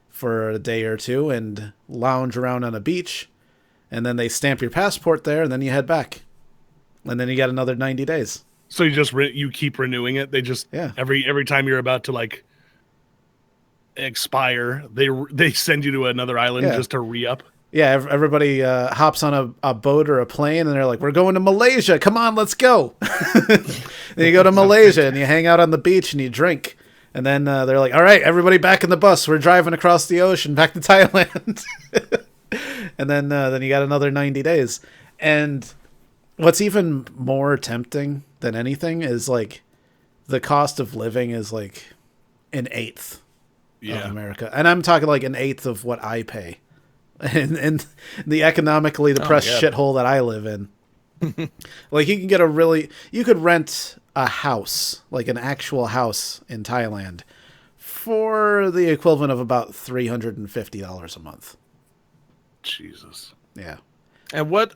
for a day or two and lounge around on a beach, and then they stamp your passport there, and then you head back, and then you get another 90 days. So you just you keep renewing it. They just every time you're about to like expire, they send you to another island just to re-up. Yeah, everybody hops on a boat or a plane, and they're like, "We're going to Malaysia. Come on, let's go." Then you go to Malaysia, and you hang out on the beach, and you drink. And then they're like, "All right, everybody back in the bus. We're driving across the ocean back to Thailand." And then you got another 90 days. And what's even more tempting than anything is, like, the cost of living is, like, an eighth of America. And I'm talking, like, an eighth of what I pay. And the economically depressed shithole that I live in. Like, you can get you could rent a house, like an actual house in Thailand, for the equivalent of about $350 a month. Jesus. Yeah. And what's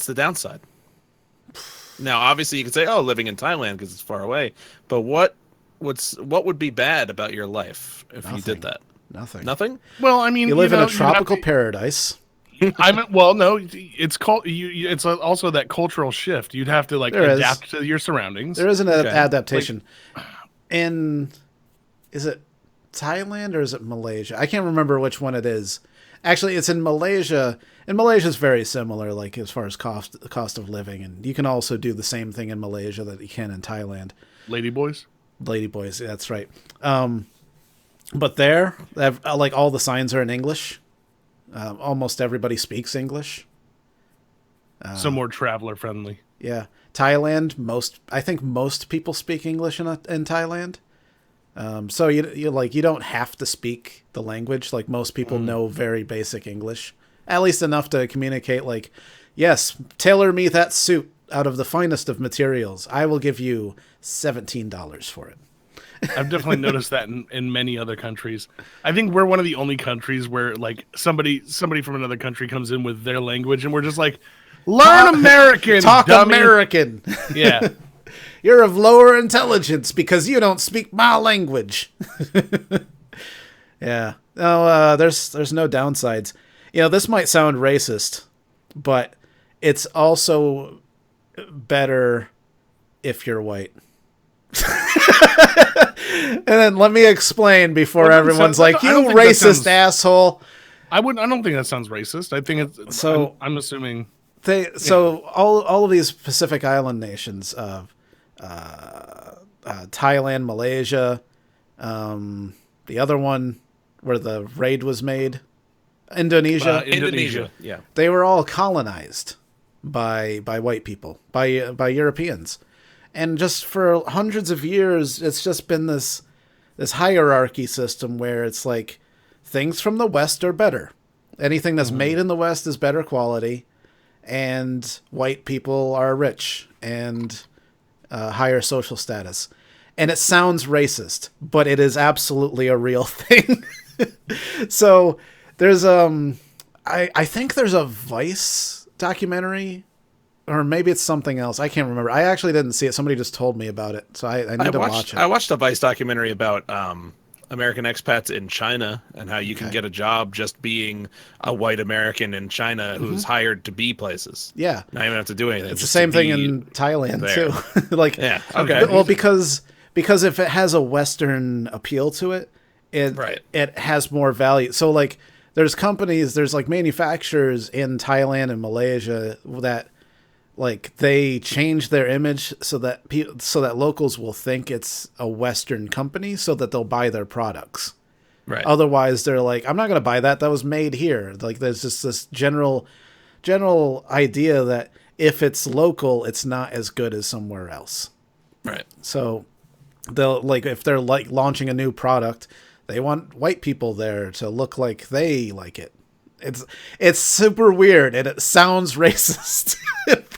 the downside? Now, obviously you could say, oh, living in Thailand because it's far away, but what would be bad about your life if you did that? Nothing. Well, I mean, you live in a tropical paradise. No, it's called. It's also that cultural shift. You'd have to adapt to your surroundings. There is an adaptation. Is it Thailand or is it Malaysia? I can't remember which one it is. Actually, it's in Malaysia, and Malaysia is very similar, like as far as cost of living, and you can also do the same thing in Malaysia that you can in Thailand. Ladyboys, that's right. But there, like, all the signs are in English. Almost everybody speaks English. So more traveler friendly. Yeah, Thailand. I think most people speak English in Thailand. So you don't have to speak the language. Like, most people know very basic English, at least enough to communicate. Like, yes, tailor me that suit out of the finest of materials. I will give you $17 for it. I've definitely noticed that in many other countries. I think we're one of the only countries where, like, somebody from another country comes in with their language, and we're just like, learn American, talk dummy. American. Yeah. You're of lower intelligence because you don't speak my language. Yeah. No, there's no downsides. This might sound racist, but it's also better if you're white. And then let me explain before everyone's like, "You racist asshole." I don't think that sounds racist. I think it's so. I'm assuming So all of these Pacific Island nations, Thailand, Malaysia, the other one where the raid was made, Indonesia. Yeah, they were all colonized by white people, by Europeans. And just for hundreds of years, it's just been this hierarchy system where it's like, things from the West are better. Anything that's made in the West is better quality, and white people are rich and higher social status. And it sounds racist, but it is absolutely a real thing. So there's I think there's a Vice documentary, or maybe it's something else. I can't remember. I actually didn't see it. Somebody just told me about it, so I need to watch it. I watched a Vice documentary about American expats in China and how you can get a job just being a white American in China who's hired to be places. Yeah. Not even have to do anything. It's the same thing in Thailand there. too. Like, yeah. Okay. Well, because if it has a Western appeal to it, it has more value. So, like, there's like manufacturers in Thailand and Malaysia that, like, they change their image so that locals will think it's a Western company, so that they'll buy their products. Right. Otherwise, they're like, I'm not going to buy that. That was made here. Like, there's just this general idea that if it's local, it's not as good as somewhere else. Right. So they'll, like, if they're like launching a new product, they want white people there to look like they like it. It's super weird and it sounds racist,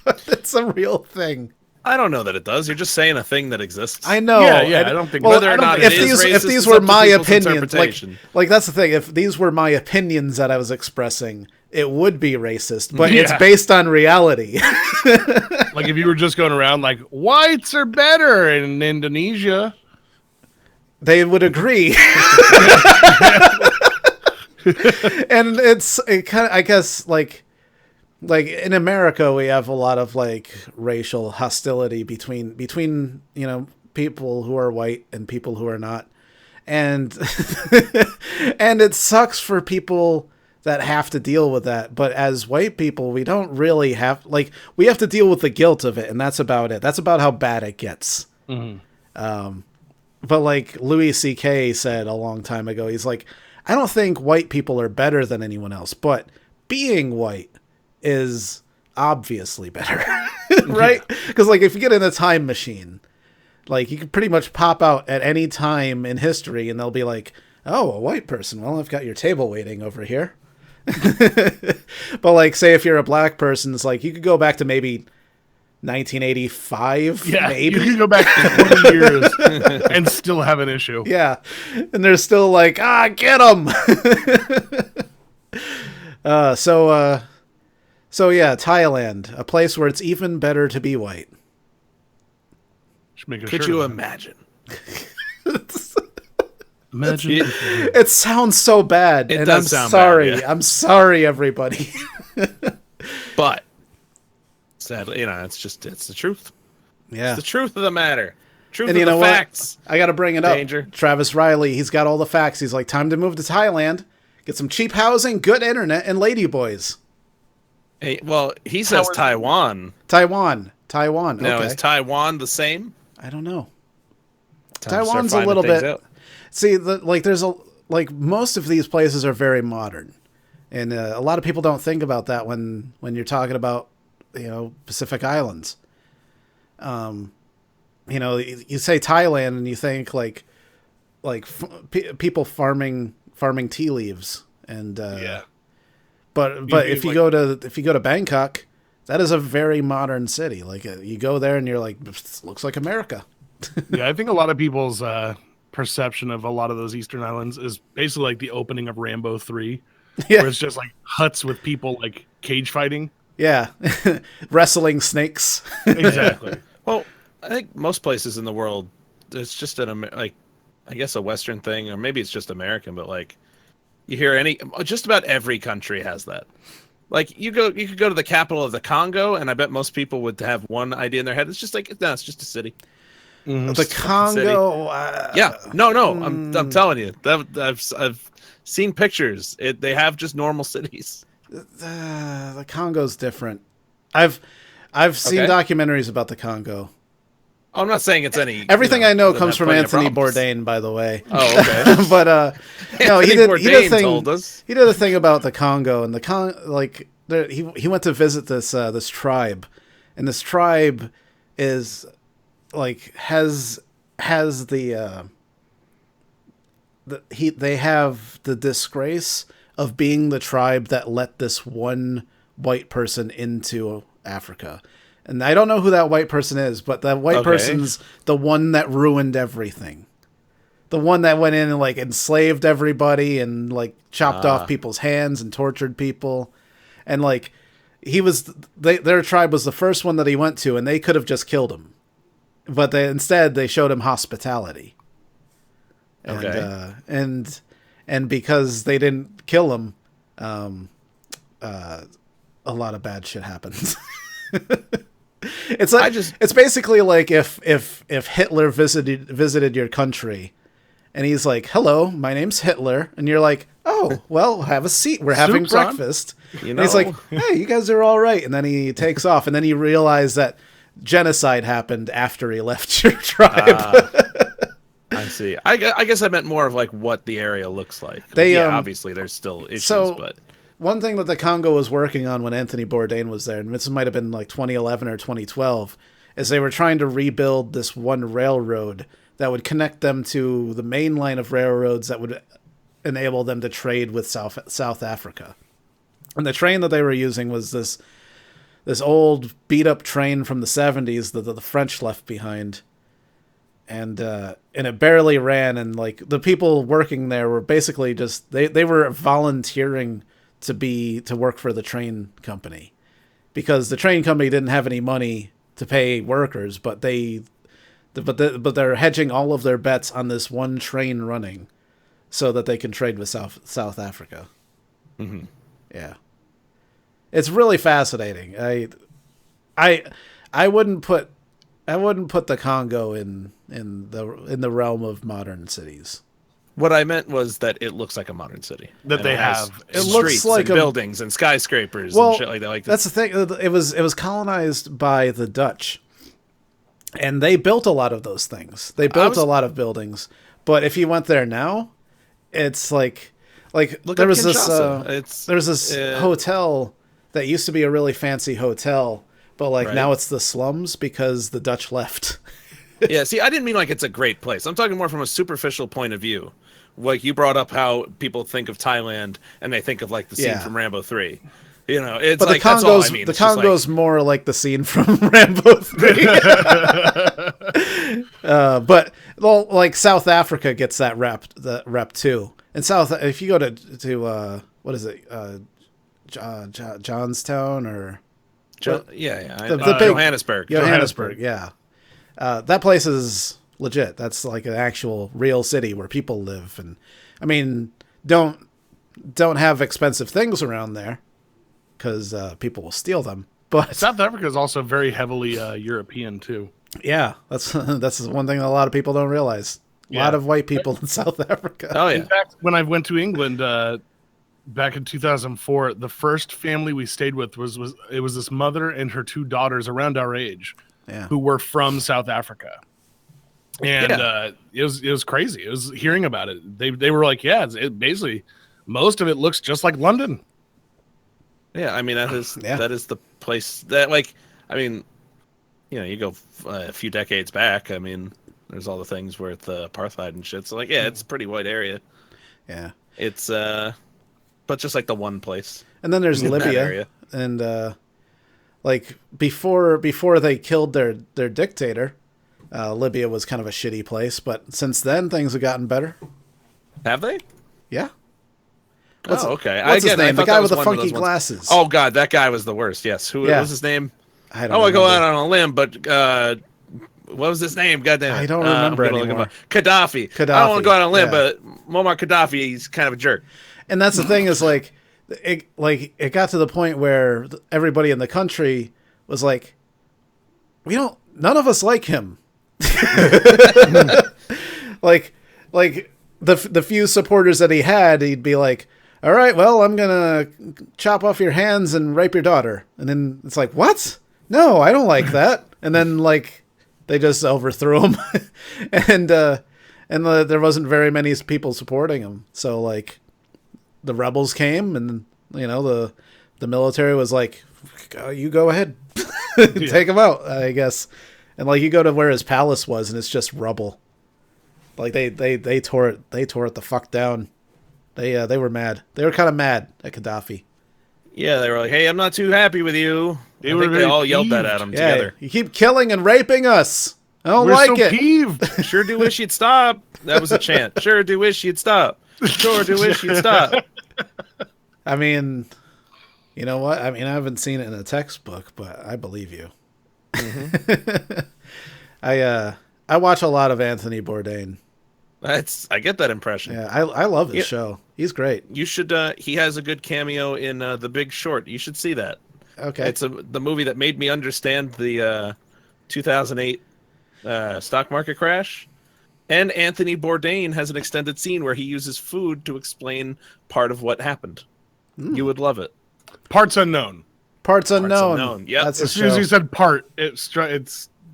but it's a real thing. I don't know that it does. You're just saying a thing that exists. I know. Yeah, I don't think whether or not it is racist, if these it's were up to my people's opinions, interpretation. like that's the thing. If these were my opinions that I was expressing, it would be racist. But it's based on reality. Like if you were just going around like whites are better in Indonesia, they would agree. And it kind of, I guess, like in America, we have a lot of like racial hostility between people who are white and people who are not, and and it sucks for people that have to deal with that. But as white people, we don't really have, like, we have to deal with the guilt of it, and that's about it. That's about how bad it gets. Mm-hmm. But like Louis C.K. said a long time ago, he's like, I don't think white people are better than anyone else, but being white is obviously better, right? Because like if you get in a time machine, like you can pretty much pop out at any time in history and they'll be like, oh, a white person, well, I've got your table waiting over here. But like say if you're a black person, it's like you could go back to maybe 1985, maybe you could go back 20 years and still have an issue. Yeah, and they're still like, get them. So yeah, Thailand, a place where it's even better to be white. Could you imagine? Imagine. It sounds so bad. It and does I'm sound sorry. bad, yeah. I'm sorry, everybody. But sadly, it's the truth. Yeah. It's the truth of the matter. Truth And of you know the what? facts. I got to bring it Danger. up. Travis Riley, he's got all the facts. He's like, time to move to Thailand, get some cheap housing, good internet, and ladyboys. Hey, well, he says Taiwan. Taiwan. Now, okay. is Taiwan the same? I don't know. Time to start Taiwan's a finding little things bit. out. See, there's most of these places are very modern, and a lot of people don't think about that when you're talking about Pacific Islands. You say Thailand and you think like people farming tea leaves and But if you go to Bangkok, that is a very modern city. Like you go there and you're like, this looks like America. Yeah, I think a lot of people's perception of a lot of those Eastern islands is basically like the opening of Rambo 3, where it's just like huts with people like cage fighting. Yeah, wrestling snakes. Exactly. Well, I think most places in the world, it's just I guess a Western thing, or maybe it's just American, but like you hear just about every country has that. Like you could go to the capital of the Congo, and I bet most people would have one idea in their head. It's just like, no, it's just a city. Mm-hmm. The Congo. Yeah, no. I'm telling you, I've seen pictures. They have just normal cities. The Congo's different. I've seen documentaries about the Congo. I'm not saying it's any. Everything I know comes from Anthony Bourdain, by the way. Oh, okay. But no, he did a thing about the Congo, and he went to visit this tribe, and this tribe is like has they have the disgrace of being the tribe that let this one white person into Africa. And I don't know who that white person is, but that white person's the one that ruined everything. The one that went in and like enslaved everybody and like chopped off people's hands and tortured people. And like their tribe was the first one that he went to, and they could have just killed him. But instead they showed him hospitality. And because they didn't kill him, a lot of bad shit happens. It's like it's basically like if Hitler visited your country, and he's like, "Hello, my name's Hitler," and you're like, "Oh, well, have a seat. We're having breakfast." And he's like, "Hey, you guys are all right," and then he takes off, and then you realize that genocide happened after he left your tribe. I see. I guess I meant more of like what the area looks like. Obviously there's still issues, but one thing that the Congo was working on when Anthony Bourdain was there, and this might have been like 2011 or 2012, is they were trying to rebuild this one railroad that would connect them to the main line of railroads that would enable them to trade with South Africa. And the train that they were using was this this old beat up train from the 70s that the French left behind. And it barely ran, and like the people working there were basically just they were volunteering to work for the train company, because the train company didn't have any money to pay workers, but they're hedging all of their bets on this one train running, so that they can trade with South Africa. Mm-hmm. Yeah, it's really fascinating. I wouldn't put the Congo in the realm of modern cities. What I meant was that it looks like a modern city. That they have. It looks streets like and buildings and skyscrapers and shit like that. Like that's the thing. It was colonized by the Dutch, and they built a lot of those things. They built a lot of buildings. But if you went there now, it's like there was this hotel that used to be a really fancy hotel, but now it's the slums because the Dutch left. Yeah, see, I didn't mean like it's a great place. I'm talking more from a superficial point of view. Like you brought up how people think of Thailand and they think of like the scene from Rambo 3. You know, it's but like the Congo's, that's all I mean. The Congo's more like the scene from Rambo 3. But like South Africa gets that rep too. And if you go to what is it, Johnstown or the big Johannesburg. Yeah. That place is legit. That's like an actual real city where people live, and I mean, don't have expensive things around there because people will steal them. But South Africa is also very heavily European too. Yeah, that's one thing that a lot of people don't realize. A lot of white people in South Africa. Oh yeah. In fact, when I went to England back in 2004, the first family we stayed with was this mother and her 2 daughters around our age. Yeah. Who were from South Africa, and it was crazy. It was hearing about it. They were like, basically most of it looks just like London. Yeah, I mean that is the place that you go a few decades back. I mean, there's all the things where it's apartheid and shit. So it's a pretty white area. Yeah, it's but just like the one place. And then there's Libya, and before they killed their dictator, Libya was kind of a shitty place, but since then things have gotten better. Have they? Yeah. Okay. What's his name? The guy with the funky glasses. Oh god, that guy was the worst. Yes. Who was his name? I don't want to go out on a limb, but what was his name? God damn it. I don't remember anymore. Gaddafi. I don't want to go out on a limb, but Muammar Gaddafi, he's kind of a jerk. And that's the thing is it got to the point where everybody in the country was like, none of us like him. like the few supporters that he had, he'd be like, all right, well, I'm gonna chop off your hands and rape your daughter. And then it's like, what? No, I don't like that. And then they just overthrew him. and there wasn't very many people supporting him. So the rebels came, and the military was like, you go ahead. Take him out, I guess. And you go to where his palace was, and it's just rubble. They tore it the fuck down. They were mad. They were kind of mad at Gaddafi. Yeah, they were like, "Hey, I'm not too happy with you." They all yelled that at him together. You keep killing and raping us. I don't like it. Peeved. Sure do wish you'd stop. That was a chant. Sure do wish you'd stop. Sure do wish you'd stop. I mean, you know what? I mean, I haven't seen it in a textbook, but I believe you. Mm-hmm. I watch a lot of Anthony Bourdain. I get that impression. Yeah, I love his show. He's great. You should. He has a good cameo in The Big Short. You should see that. Okay. It's the movie that made me understand the 2008 stock market crash. And Anthony Bourdain has an extended scene where he uses food to explain part of what happened. You would love it. Parts unknown. Parts unknown. Yeah. As soon as you said part, it's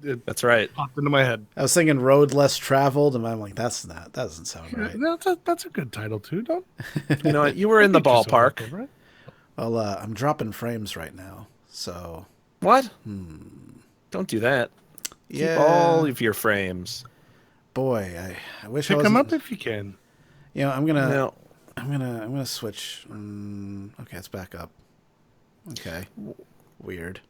that's right. Popped into my head. I was thinking road less traveled, and I'm like, that doesn't sound right. That's a good title too, don't? You know what? You were in the ballpark. Right? Well, I'm dropping frames right now, so. What? Don't do that. Yeah. Keep all of your frames. Boy, I wish Pick I them up if you can. I'm gonna switch. Okay, it's back up. Okay, weird.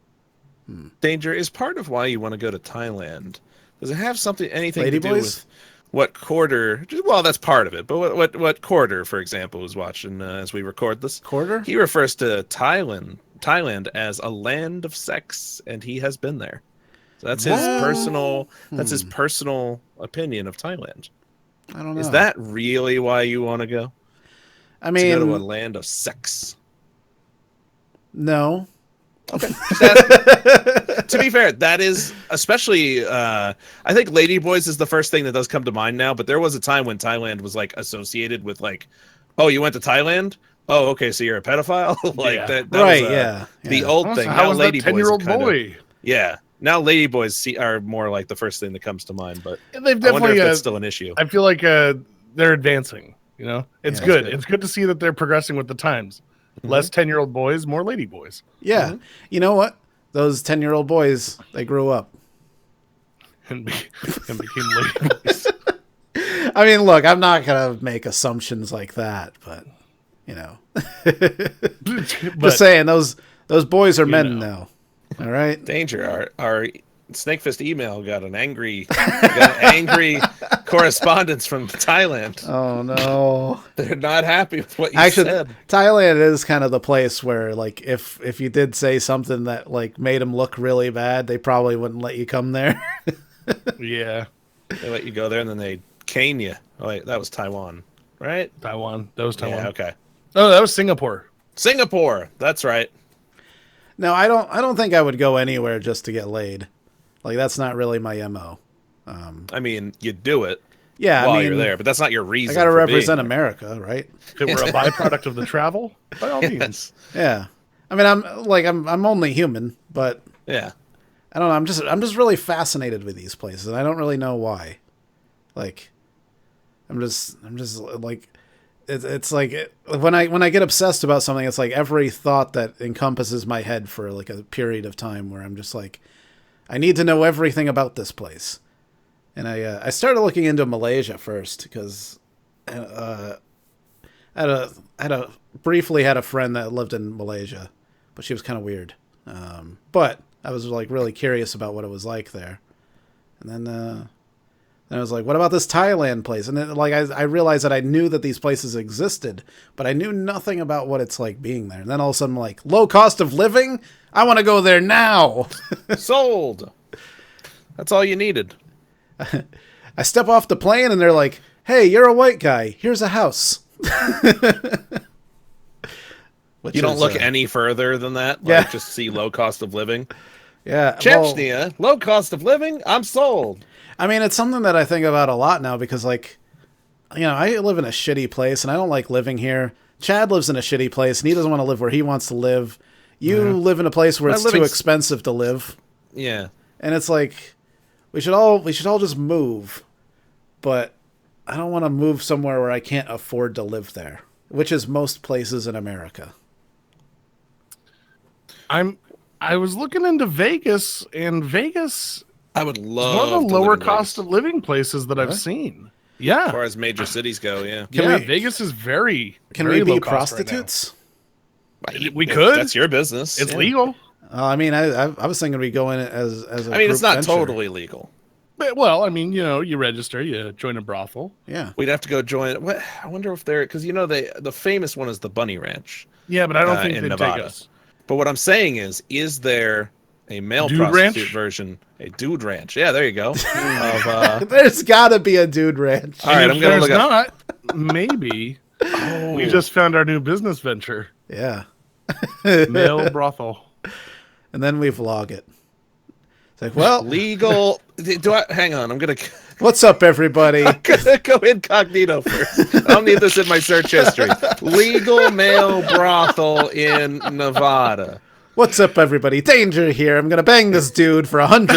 Danger is part of why you want to go to Thailand. Does it have anything Lady to do boys? with what quarter? Well, that's part of it. But what quarter, for example, was watching as we record this? Quarter? He refers to Thailand as a land of sex, and he has been there. So that's his personal. That's his personal opinion of Thailand. I don't know. Is that really why you want to go? I mean, To go to a land of sex. no. Okay. To be fair, that is especially. I think Ladyboys is the first thing that does come to mind now. But there was a time when Thailand was like associated with like, oh, you went to Thailand? Oh, okay, so you're a pedophile. Like that right? was, the old thing. How now was that Ladyboys 10-year-old boy? Yeah. Now Ladyboys are more like the first thing that comes to mind. But They've I wonder definitely if that's still an issue. I feel like they're advancing. You know, it's Yeah, good. It's good to see that they're progressing with the times. Less 10-year-old boys, more lady boys. Yeah. You know what? Those 10-year-old boys, they grew up. And became lady boys. I mean, look, I'm not going to make assumptions like that, but, you know. Just saying, those boys are men now. All right? Danger. Our Snakefist email got an angry correspondence from Thailand. Oh, no. They're not happy with what you Actually, said. Thailand is kind of the place where, like, if you did say something that, like, made them look really bad, they probably wouldn't let you come there. Yeah. They let you go there and then they cane you. Oh, wait, that was Taiwan, right? Taiwan. That was Taiwan. Yeah, okay. Oh, that was Singapore. Singapore. That's right. No, I don't think I would go anywhere just to get laid. Like, that's not really my MO. I mean, you do it Yeah, while I mean, you're there, but that's not your reason. I got to for represent being there. America, right? If it were a byproduct of the travel, by all means. Yeah. I mean, I'm only human, but Yeah. I don't know. I'm just really fascinated with these places, and I don't really know why. Like, I'm just like, it's like when I get obsessed about something, it's like every thought that encompasses my head for like a period of time where I'm just like, I need to know everything about this place. And I started looking into Malaysia first because I briefly had a friend that lived in Malaysia, but she was kind of weird. But I was like really curious about what it was like there. And then I was like, what about this Thailand place? And then like I realized that I knew that these places existed, but I knew nothing about what it's like being there. And then all of a sudden I'm like, low cost of living? I want to go there now. Sold. That's all you needed. I step off the plane and they're like, hey, you're a white guy. Here's a house. You don't look any further than that? Like, Yeah. just see low cost of living? Yeah. Chechnya, low cost of living? I'm sold. I mean, it's something that I think about a lot now because, like, you know, I live in a shitty place and I don't like living here. Chad lives in a shitty place and he doesn't want to live where he wants to live. You live in a place where it's too expensive to live. Yeah. And it's like, we should all just move. But I don't want to move somewhere where I can't afford to live there, which is most places in America. I was looking into Vegas, and Vegas I would is love one of the to live lower in cost Vegas. of living places that I've seen. As Yeah. far as major cities go, yeah. Yeah, we- Vegas is very, Can very we be low cost right now. prostitutes? We If could. That's your business. It's Yeah. legal. I mean, I was thinking we go in as a I mean, it's group not venture. totally legal. But, well, I mean, you know, you register, you join a brothel. Yeah. We'd have to go join. What? I wonder if they're because you know the famous one is the Bunny Ranch. Yeah, but I don't think in they'd Nevada. take us. But what I'm saying is there a male Dude prostitute ranch? version, a dude ranch? Yeah, there you go. Of, There's got to be a dude ranch. all right, And I'm if gonna there's look up. not, maybe. We just found our new business venture, Yeah. male brothel. And then we vlog it. It's like, well, Legal. Do I hang on? I'm gonna what's up, everybody? go incognito first. I don't need this in my search history. Legal male brothel in Nevada. What's up, everybody? Danger here. I'm gonna bang this dude for $100.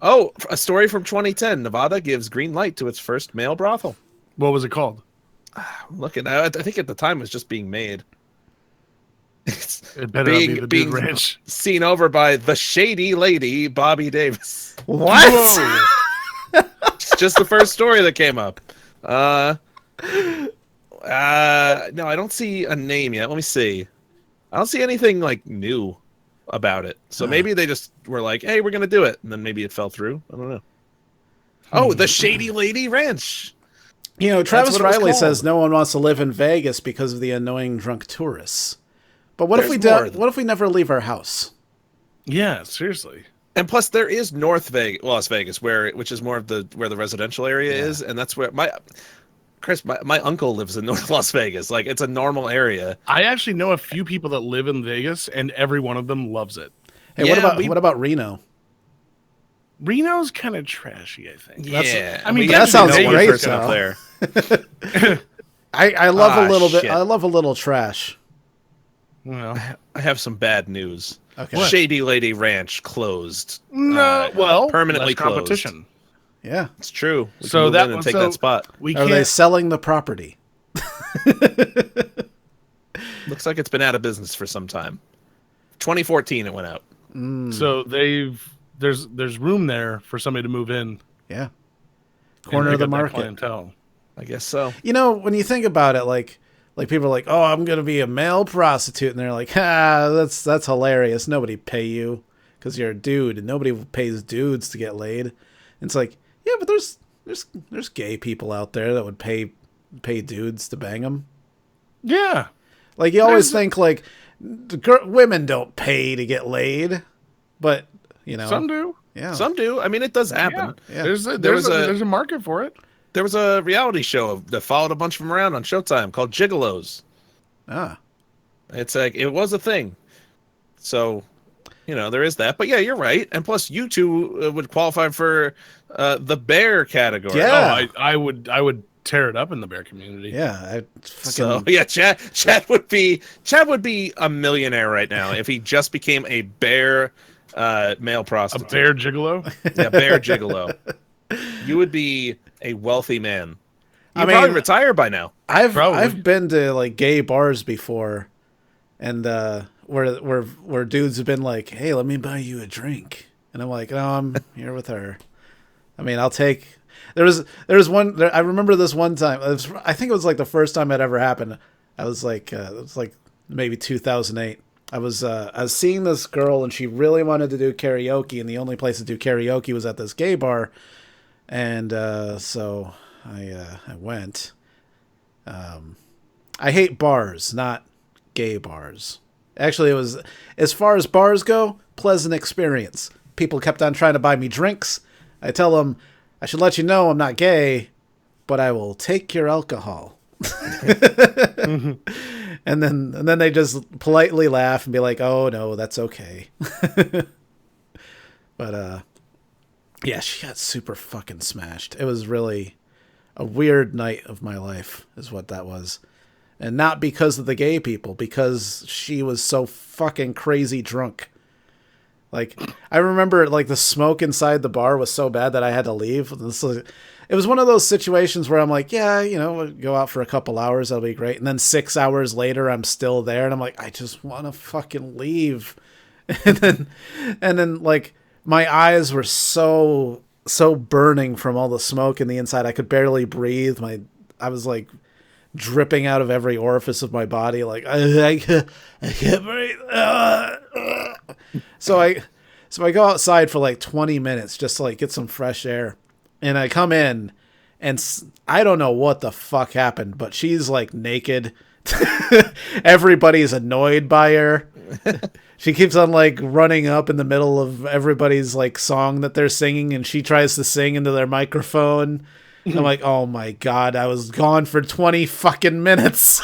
Oh, a story from 2010. Nevada gives green light to its first male brothel. What was it called? I'm looking. I think at the time it was just being made. It's It better not be the dude ranch. seen over by the shady lady Bobby Davis. What? Whoa. It's just the first story that came up. No, I don't see a name yet. Let me see. I don't see anything like new about it. So maybe they just were like, "Hey, we're gonna do it," and then maybe it fell through. I don't know. Oh, the Shady Lady Ranch. You know, Travis Riley called. says no one wants to live in Vegas because of the annoying drunk tourists. But what if we what if we never leave our house? Yeah, seriously. And plus, there is Las Vegas, which is more of where the residential area is, and that's where my uncle lives in North Las Vegas. Like, it's a normal area. I actually know a few people that live in Vegas, and every one of them loves it. Hey, what about Reno? Reno's kind of trashy, I think. That sounds great up there. I love a little bit. I love a little trash. Well, I have some bad news. Okay. Shady Lady Ranch closed. No, permanently closed. Competition. Yeah, it's true. So that and take that spot. Are they selling the property? Looks like it's been out of business for some time. 2014, it went out. So there's room there for somebody to move in. Yeah, corner of the market. Clientele. I guess so. You know, when you think about it, like people are like, "Oh, I'm gonna be a male prostitute," and they're like, that's hilarious. Nobody pay you because you're a dude, and nobody pays dudes to get laid." And it's like, yeah, but there's gay people out there that would pay dudes to bang them. Yeah, like you always think like women don't pay to get laid, but you know some do. Yeah, some do. I mean, it does happen. Yeah. There's a market for it. There was a reality show that followed a bunch of them around on Showtime called Gigolos. It's like, it was a thing. So, you know, there is that. But yeah, you're right. And plus, you two would qualify for the bear category. Yeah, I would tear it up in the bear community. Yeah, so yeah, Chad would be a millionaire right now if he just became a bear male prostitute. A bear gigolo. Yeah, bear gigolo. You would be a wealthy man. You'd probably retire by now. I've been to like gay bars before, and where dudes have been like, "Hey, let me buy you a drink," and I'm like, "No, I'm here with her." I mean, I'll take. There was one. I remember this one time. I think it was like the first time it ever happened. I was like, it was like maybe 2008. I was seeing this girl, and she really wanted to do karaoke, and the only place to do karaoke was at this gay bar. And so I went. I hate bars, not gay bars. Actually, it was, as far as bars go, pleasant experience. People kept on trying to buy me drinks. I tell them, I should let you know I'm not gay, but I will take your alcohol. And then they just politely laugh and be like, "Oh no, that's okay." But yeah, she got super fucking smashed. It was really a weird night of my life, is what that was. And not because of the gay people, because she was so fucking crazy drunk. Like, I remember, like, the smoke inside the bar was so bad that I had to leave. It was one of those situations where I'm like, yeah, you know, we'll go out for a couple hours, that'll be great. And then 6 hours later, I'm still there, and I'm like, I just want to fucking leave. And then, like, my eyes were so burning from all the smoke in the inside. I could barely breathe. I was like dripping out of every orifice of my body. Like I can't breathe. So I go outside for like 20 minutes just to like get some fresh air. And I come in and I don't know what the fuck happened, but she's like naked. Everybody's annoyed by her. She keeps on like running up in the middle of everybody's like song that they're singing, and she tries to sing into their microphone. And I'm like, oh my God, I was gone for 20 fucking minutes.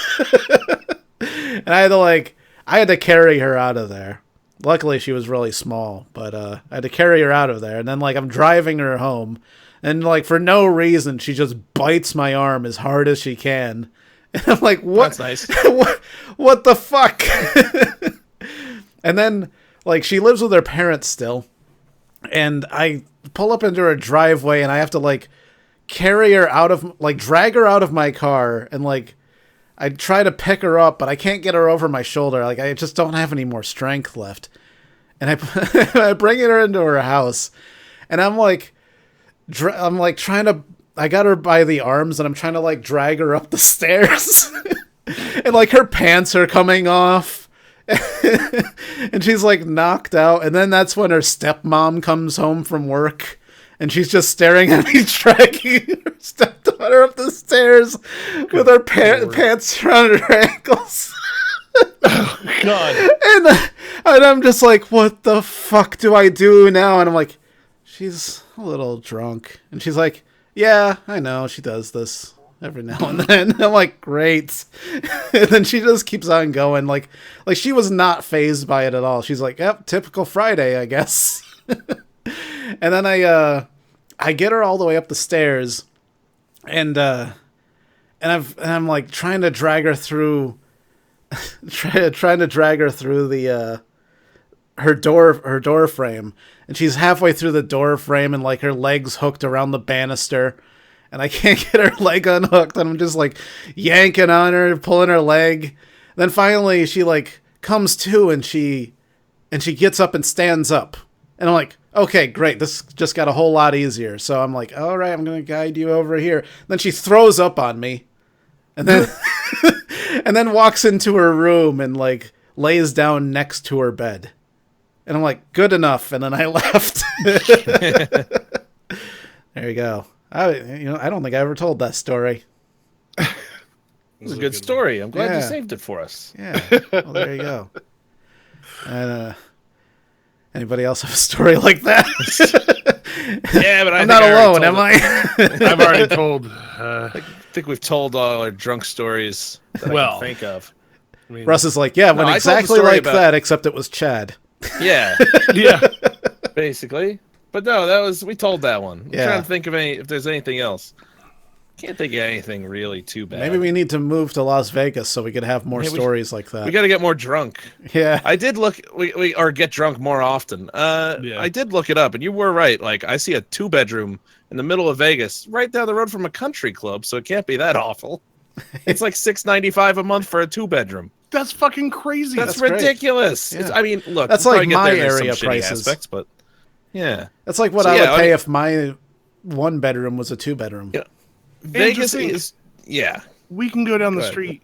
And I had to carry her out of there. Luckily she was really small, but I had to carry her out of there. And then like I'm driving her home, and like for no reason she just bites my arm as hard as she can. And I'm like, what? That's nice. What the fuck? And then, like, she lives with her parents still. And I pull up into her driveway, and I have to, like, carry her out of, like, drag her out of my car. And, like, I try to pick her up, but I can't get her over my shoulder. Like, I just don't have any more strength left. And I bring her into her house. And I'm trying to, I got her by the arms, and I'm trying to, like, drag her up the stairs. And, like, her pants are coming off. And she's like knocked out. And then that's when her stepmom comes home from work. And she's just staring at me, dragging her stepdaughter up the stairs with her pants around her ankles. Oh, God. And I'm just like, what the fuck do I do now? And I'm like, she's a little drunk. And she's like, yeah, I know. She does this every now and then. I'm like, great. And then she just keeps on going. Like she was not fazed by it at all. She's like, yep, typical Friday, I guess. And then I get her all the way up the stairs, and I'm like trying to drag her through, trying to drag her through the her door frame, and she's halfway through the door frame, and like her legs hooked around the banister, and I can't get her leg unhooked, and I'm just like yanking on her, pulling her leg. Then finally she like comes to, and she gets up and stands up, and I'm like, okay, great. This just got a whole lot easier. So I'm like, all right, I'm going to guide you over here. Then she throws up on me, and then and then walks into her room and like lays down next to her bed. And I'm like, good enough. And then I left. There you go. I don't think I ever told that story. It was a good story. I'm glad you saved it for us. Yeah. Well, there you go. And anybody else have a story like that? Yeah, but I'm not alone, am I? I've already told. I think we've told all our drunk stories that I can think of. I mean, Russ is like, yeah, went exactly like that, except it was Chad. Yeah, yeah. basically. But no, we told that one. I'm trying to think of if there's anything else. Can't think of anything really too bad. Maybe we need to move to Las Vegas so we could have more stories like that. We got to get more drunk. Yeah, I did look. Or get drunk more often. I did look it up, and you were right. Like I see a 2-bedroom in the middle of Vegas, right down the road from a country club, so it can't be that awful. It's like $695 a month for a 2-bedroom. That's fucking crazy. That's ridiculous. Yeah. I mean, look, that's like my area prices. Aspects, but yeah, that's like what I would pay if my 1-bedroom was a 2-bedroom. Yeah. Vegas is we can go down the street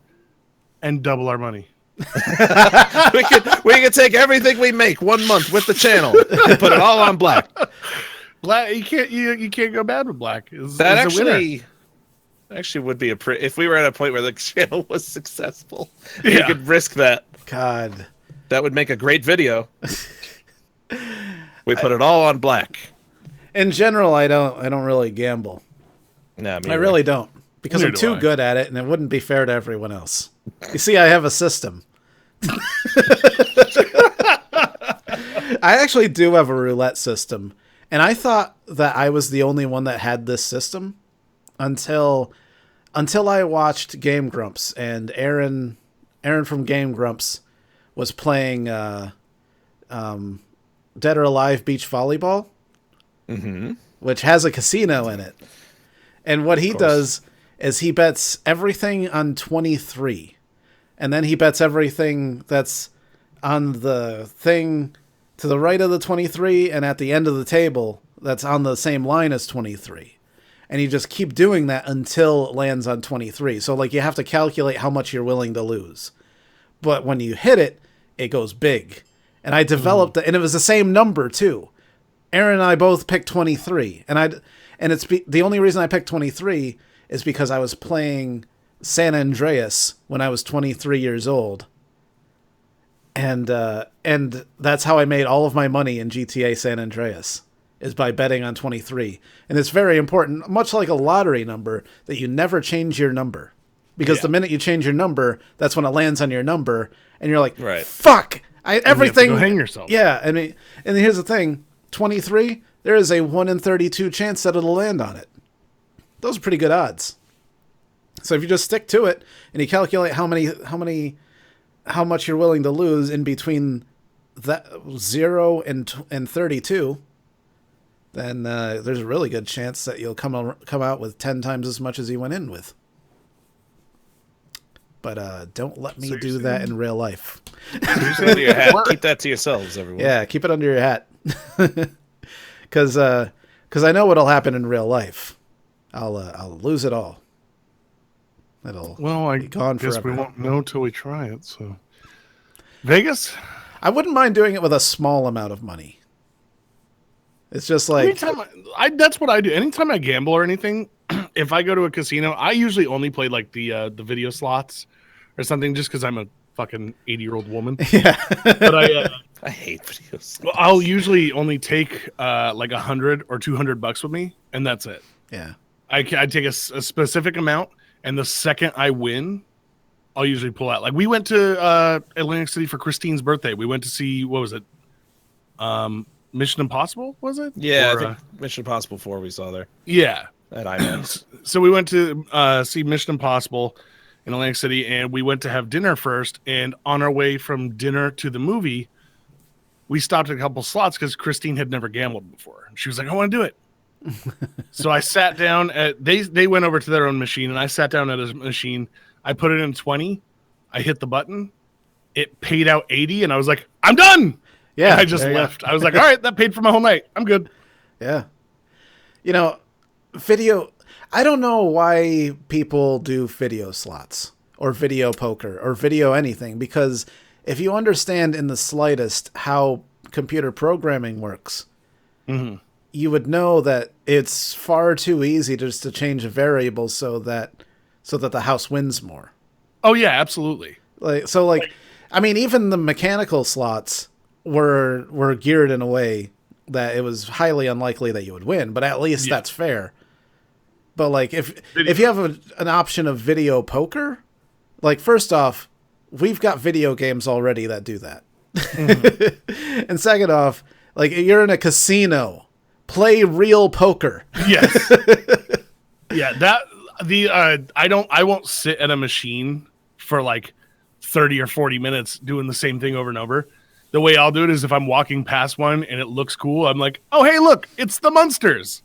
and double our money. we can take everything we make 1 month with the channel and put it all on black. Black, you can't go bad with black. That actually would be if we were at a point where the channel was successful, we could risk that. God, that would make a great video. We put it all on black. In general, I don't really gamble. No, I really don't, because I'm too good at it, and it wouldn't be fair to everyone else. You see, I have a system. I actually do have a roulette system, and I thought that I was the only one that had this system until I watched Game Grumps, and Aaron from Game Grumps was playing Dead or Alive Beach Volleyball, which has a casino in it. And what he does is he bets everything on 23. And then he bets everything that's on the thing to the right of the 23 and at the end of the table that's on the same line as 23. And you just keep doing that until it lands on 23. So like you have to calculate how much you're willing to lose. But when you hit it, it goes big. And I developed and it was the same number too. Aaron and I both picked 23. And it's the only reason I picked 23 is because I was playing San Andreas when I was 23 years old. And that's how I made all of my money in GTA San Andreas, is by betting on 23. And it's very important, much like a lottery number, that you never change your number. Because the minute you change your number, that's when it lands on your number. And you're like, fuck, everything. You have to go hang yourself. Yeah, and here's the thing, 23, there is a 1 in 32 chance that it'll land on it. Those are pretty good odds. So if you just stick to it and you calculate how much you're willing to lose in between that 0 and 32, then there's a really good chance that you'll come out with 10 times as much as you went in with. But don't let me do that in real life. Under your hat. Keep that to yourselves, everyone. Yeah, keep it under your hat. Because I know what'll happen in real life. I'll lose it all. It'll be gone guess forever. we won't know till we try it. So Vegas? I wouldn't mind doing it with a small amount of money. It's just like Anytime that's what I do. Anytime I gamble or anything, if I go to a casino, I usually only play like the video slots or something, just because I'm a fucking 80-year-old woman. yeah. But I hate videos. well, I'll usually only take like $100 or $200 with me, and that's it. Yeah. I take a specific amount, and the second I win, I'll usually pull out. Like we went to Atlantic City for Christine's birthday. We went to see, what was it? Mission Impossible, was it? Yeah, Or, I think Mission Impossible 4 we saw there yeah. at IMAX. So we went to see Mission Impossible in Atlantic City, and we went to have dinner first. And on our way from dinner to the movie, we stopped at a couple slots because Christine had never gambled before. And she was like, I want to do it. So I sat down at they went over to their own machine, and I sat down at a machine. I put it in 20. I hit the button. It paid out 80, and I was like, I'm done. Yeah. And I just left. I was like, all right, that paid for my whole night. I'm good. Yeah. You know, video, I don't know why people do video slots or video poker or video anything, because if you understand in the slightest how computer programming works, you would know that it's far too easy just to change a variable so that the house wins more. Oh yeah, absolutely. I mean, even the mechanical slots were geared in a way that it was highly unlikely that you would win, but at least that's fair. But like if you have an option of video poker, like first off, we've got video games already that do that. And second off, like you're in a casino, play real poker. Yes. Yeah, I won't sit at a machine for like 30 or 40 minutes doing the same thing over and over. The way I'll do it is if I'm walking past one and it looks cool, I'm like, oh, hey, look, it's the Munsters.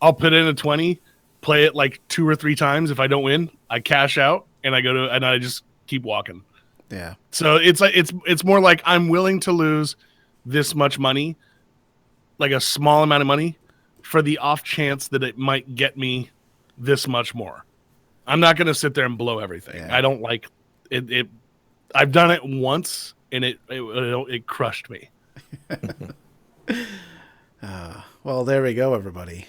I'll put in a 20, play it like 2 or 3 times. If I don't win, I cash out and I just keep walking. Yeah. So it's more like I'm willing to lose this much money, like a small amount of money, for the off chance that it might get me this much more. I'm not going to sit there and blow everything. Yeah. I don't like it. I've done it once, and it crushed me. Well, there we go, everybody.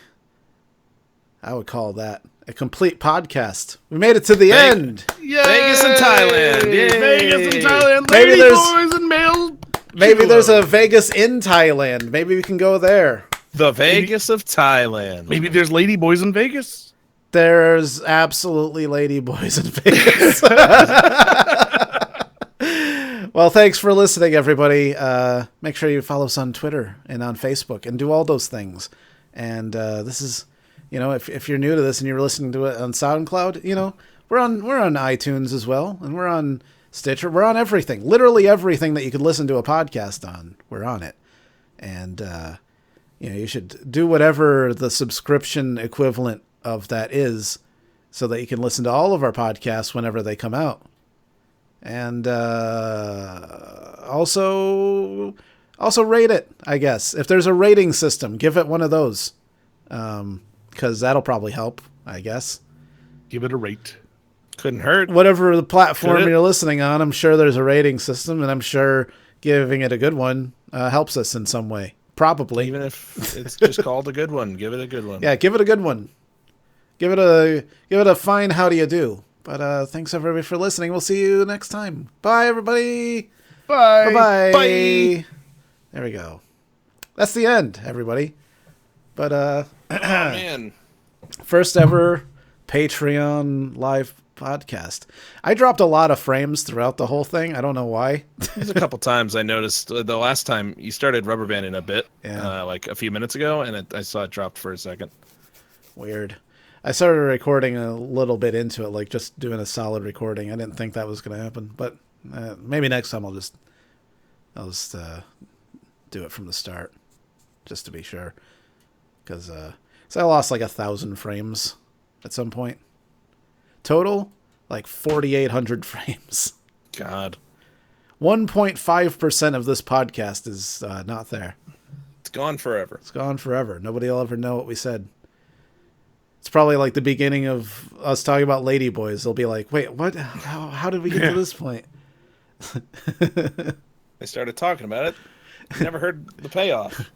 I would call that a complete podcast. We made it to the end. Yay! Vegas and Thailand. Yay! Vegas and Thailand. Maybe Lady there's- boys and male. Maybe there's a Vegas in Thailand. Maybe we can go there. The Vegas of Thailand. Maybe there's lady boys in Vegas. There's absolutely lady boys in Vegas. Well, thanks for listening, everybody. Make sure you follow us on Twitter and on Facebook and do all those things. And this is, if you're new to this and you're listening to it on SoundCloud, we're on iTunes as well, and we're on Stitcher. We're on everything, literally everything that you could listen to a podcast on. We're on it, and you should do whatever the subscription equivalent of that is, so that you can listen to all of our podcasts whenever they come out. And also rate it, I guess. If there's a rating system, give it one of those, because that'll probably help, I guess. Give it a rate. Couldn't hurt. Whatever the platform you're listening on, I'm sure there's a rating system, and I'm sure giving it a good one helps us in some way. Probably. Even if it's just called a good one, give it a good one. Yeah, give it a good one. Give it a fine how do you do. But thanks everybody for listening. We'll see you next time. Bye everybody. Bye. Bye. Bye. There we go. That's the end, everybody. But Oh, man. first ever Patreon live podcast. I dropped a lot of frames throughout the whole thing. I don't know why. There's a couple times I noticed the last time you started rubber banding a bit, like a few minutes ago, and I saw it dropped for a second. Weird. I started recording a little bit into it, like just doing a solid recording. I didn't think that was going to happen, but maybe next time I'll just do it from the start, just to be sure. Because I lost like 1,000 frames at some point. Total, like 4,800 frames. God. 1.5% of this podcast is not there. It's gone forever. It's gone forever. Nobody will ever know what we said. It's probably like the beginning of us talking about ladyboys. They'll be like, wait, what? How did we get to this point? They started talking about it. Never heard the payoff.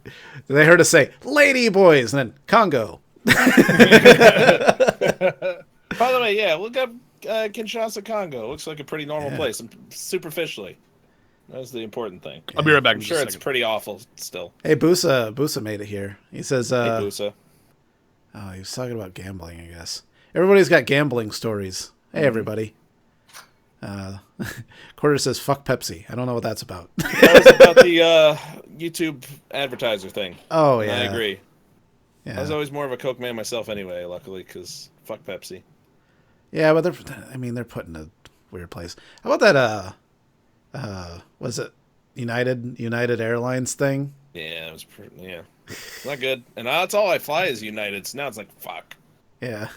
They heard us say "lady boys" and then Congo. By the way, yeah, look up Kinshasa, Congo. Looks like a pretty normal place, superficially. That's the important thing. I'll be right back. I'm sure it's pretty awful still. Hey, Busa made it here. He says, Hey, Busa. Oh, he was talking about gambling, I guess. Everybody's got gambling stories. Hey, everybody. Quarter says, fuck Pepsi. I don't know what that's about. That was about the YouTube advertiser thing. Oh, yeah. I agree. Yeah. I was always more of a Coke man myself anyway, luckily, because fuck Pepsi. Yeah, but they're put in a weird place. How about that, was it United Airlines thing? Yeah, it was it's not good. And that's all I fly is United, so now it's like, fuck. Yeah.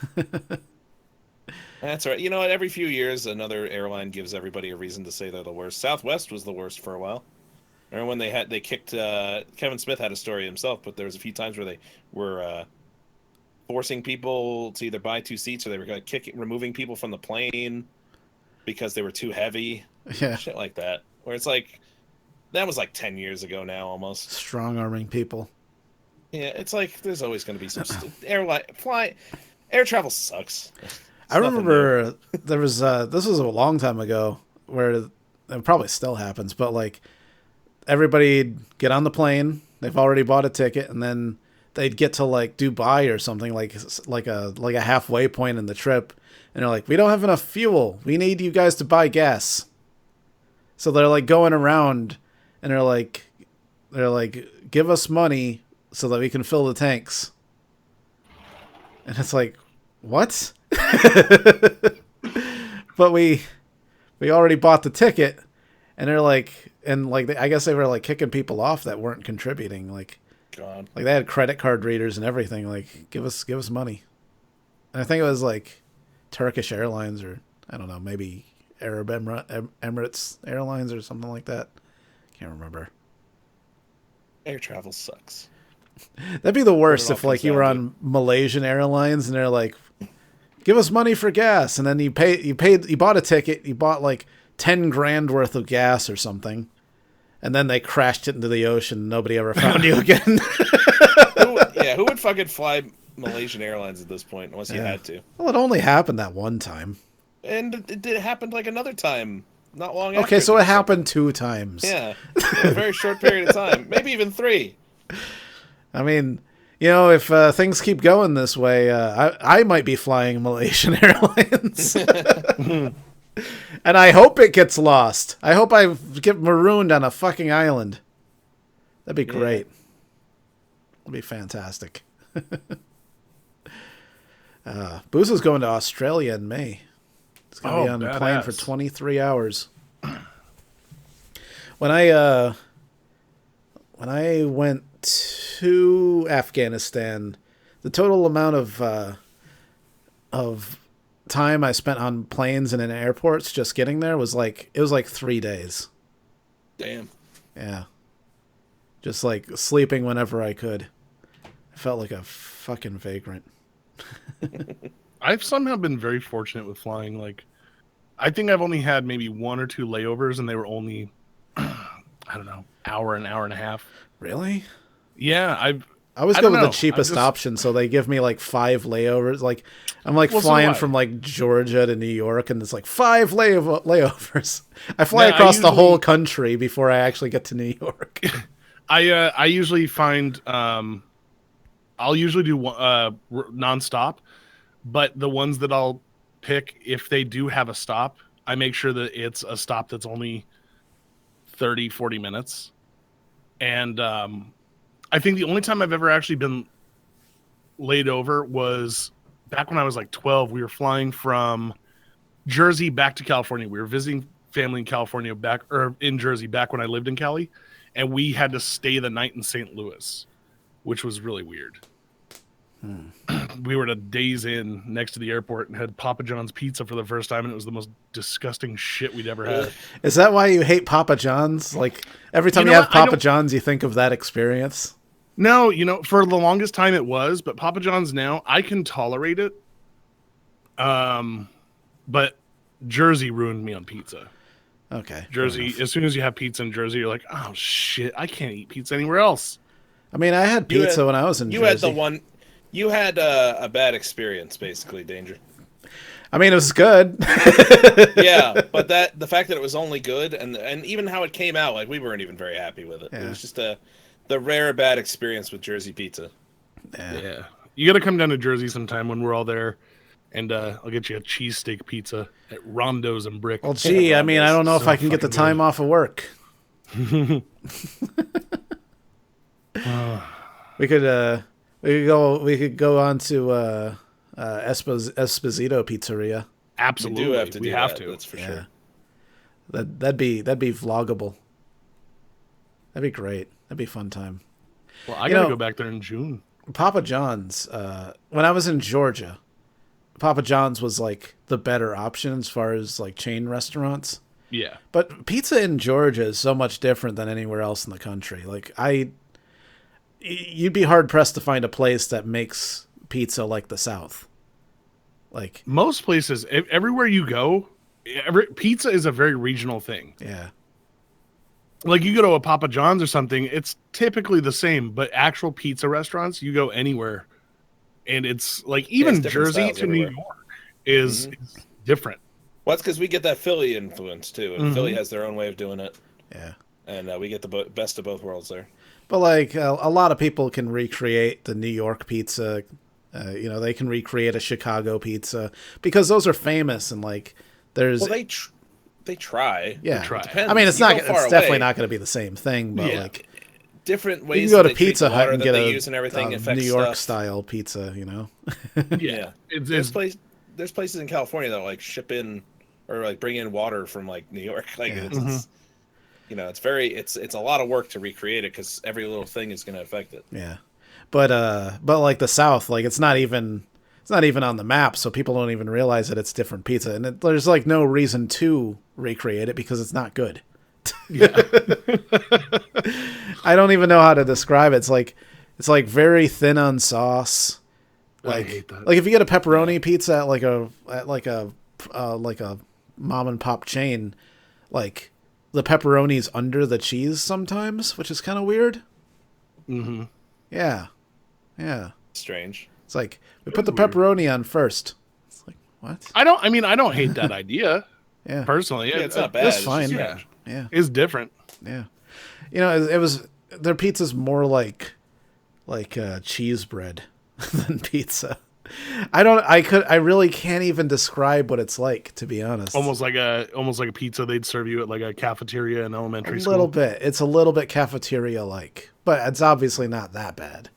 That's right. You know what? Every few years, another airline gives everybody a reason to say they're the worst. Southwest was the worst for a while. Remember when they kicked Kevin Smith had a story himself, but there was a few times where they were forcing people to either buy 2 seats or they were removing people from the plane because they were too heavy. Yeah. Shit like that. Where it's like, that was like 10 years ago now almost. Strong-arming people. Yeah, it's like there's always going to be some air travel sucks. I remember there was this was a long time ago where it probably still happens, but like everybody'd get on the plane, they've already bought a ticket, and then they'd get to like Dubai or something like a halfway point in the trip, and they're like, we don't have enough fuel, we need you guys to buy gas. So they're like going around and they're like give us money so that we can fill the tanks. And it's like, what? But we already bought the ticket, and they're like, I guess they were like kicking people off that weren't contributing. Like, God, like they had credit card readers and everything. Like, give us money. And I think it was like Turkish Airlines or I don't know, maybe Arab Emirates Airlines or something like that. Can't remember. Air travel sucks. That'd be the worst if like you were on Malaysian Airlines and they're like, give us money for gas, and then you bought a ticket, you bought like 10 grand worth of gas or something, and then they crashed it into the ocean and nobody ever found you again. Who would fucking fly Malaysian Airlines at this point unless you had to? Well, it only happened that one time. And it happened like another time not long after. Okay, so it happened 2 times. Yeah, in a very short period of time. Maybe even 3. I mean, you know, if things keep going this way, I might be flying Malaysian Airlines. And I hope it gets lost. I hope I get marooned on a fucking island. That'd be great. That'd be fantastic. Booza's going to Australia in May. He's going to be on a plane for 23 hours. When I went to Afghanistan, the total amount of time I spent on planes and in airports just getting there was like 3 days. Damn. Yeah. Just like sleeping whenever I could. I felt like a fucking vagrant. I've somehow been very fortunate with flying. Like, I think I've only had maybe 1 or 2 layovers, and they were only, I don't know, an hour and a half. Really? Yeah, I always go with the cheapest option, so they give me like 5 layovers. Like I'm like flying from like Georgia to New York, and it's like 5 layovers. I fly across the whole country before I actually get to New York. I usually find I'll usually do nonstop, but the ones that I'll pick, if they do have a stop, I make sure that it's a stop that's only 30-40 minutes. And I think the only time I've ever actually been laid over was back when I was like 12. We were flying from Jersey back to California. We were visiting family in California in Jersey back when I lived in Cali, and we had to stay the night in St. Louis, which was really weird. We were at a Days Inn next to the airport and had Papa John's pizza for the first time, and it was the most disgusting shit we'd ever had. Is that why you hate Papa John's? Like every time you have Papa John's, you think of that experience? No, for the longest time it was, but Papa John's now, I can tolerate it. But Jersey ruined me on pizza. Okay. Jersey, as soon as you have pizza in Jersey, you're like, oh shit, I can't eat pizza anywhere else. I mean, I had pizza when I was in Jersey. You had the one. You had a bad experience, basically, Danger. I mean, it was good. Yeah, but the fact that it was only good, and even how it came out, like we weren't even very happy with it. Yeah. It was just the rare bad experience with Jersey pizza. Yeah. You got to come down to Jersey sometime when we're all there, and I'll get you a cheesesteak pizza at Rondo's and Brick. Well, gee, I mean, I don't know if I can get the time off of work. We could go on to Esposito Pizzeria. Absolutely, we have to. That's for sure. That'd be vloggable. That'd be great. That'd be a fun time. Well, I gotta go back there in June. Papa John's. When I was in Georgia, Papa John's was like the better option as far as like chain restaurants. Yeah. But pizza in Georgia is so much different than anywhere else in the country. Like you'd be hard pressed to find a place that makes pizza like the South. Like most places, everywhere you go, pizza is a very regional thing. Yeah. Like you go to a Papa John's or something, it's typically the same, but actual pizza restaurants, you go anywhere and it's like even Jersey to New York is different. Well, that's because we get that Philly influence too, and Philly has their own way of doing it. Yeah. And we get the best of both worlds there. But like a lot of people can recreate the New York pizza. They can recreate a Chicago pizza because those are famous and like there's. Well, they try. Yeah, they try. I mean, it's definitely not going to be be the same thing, but like different ways. You can go to Pizza Hut and get a New York style pizza. Yeah, there's places in California that like ship in or like bring in water from like New York. Like it's it's a lot of work to recreate it because every little thing is going to affect it. Yeah, but like the South, like it's not even on the map, so people don't even realize that it's different pizza, and there's like no reason to recreate it because it's not good. Yeah. I don't even know how to describe it. It's like very thin on sauce. Like, I hate that. Like if you get a pepperoni pizza at like a mom and pop chain, like the pepperoni's under the cheese sometimes, which is kind of weird. Mm-hmm. Yeah. Yeah. Strange. It's like we put the pepperoni on first. It's like what? I don't hate that idea. Yeah. Personally, it's not bad. It's fine. Yeah. It's different. Yeah. It was their pizza's more like cheese bread than pizza. I really can't even describe what it's like, to be honest. Almost like a pizza they'd serve you at like a cafeteria in elementary school. A little bit. It's a little bit cafeteria like, but it's obviously not that bad.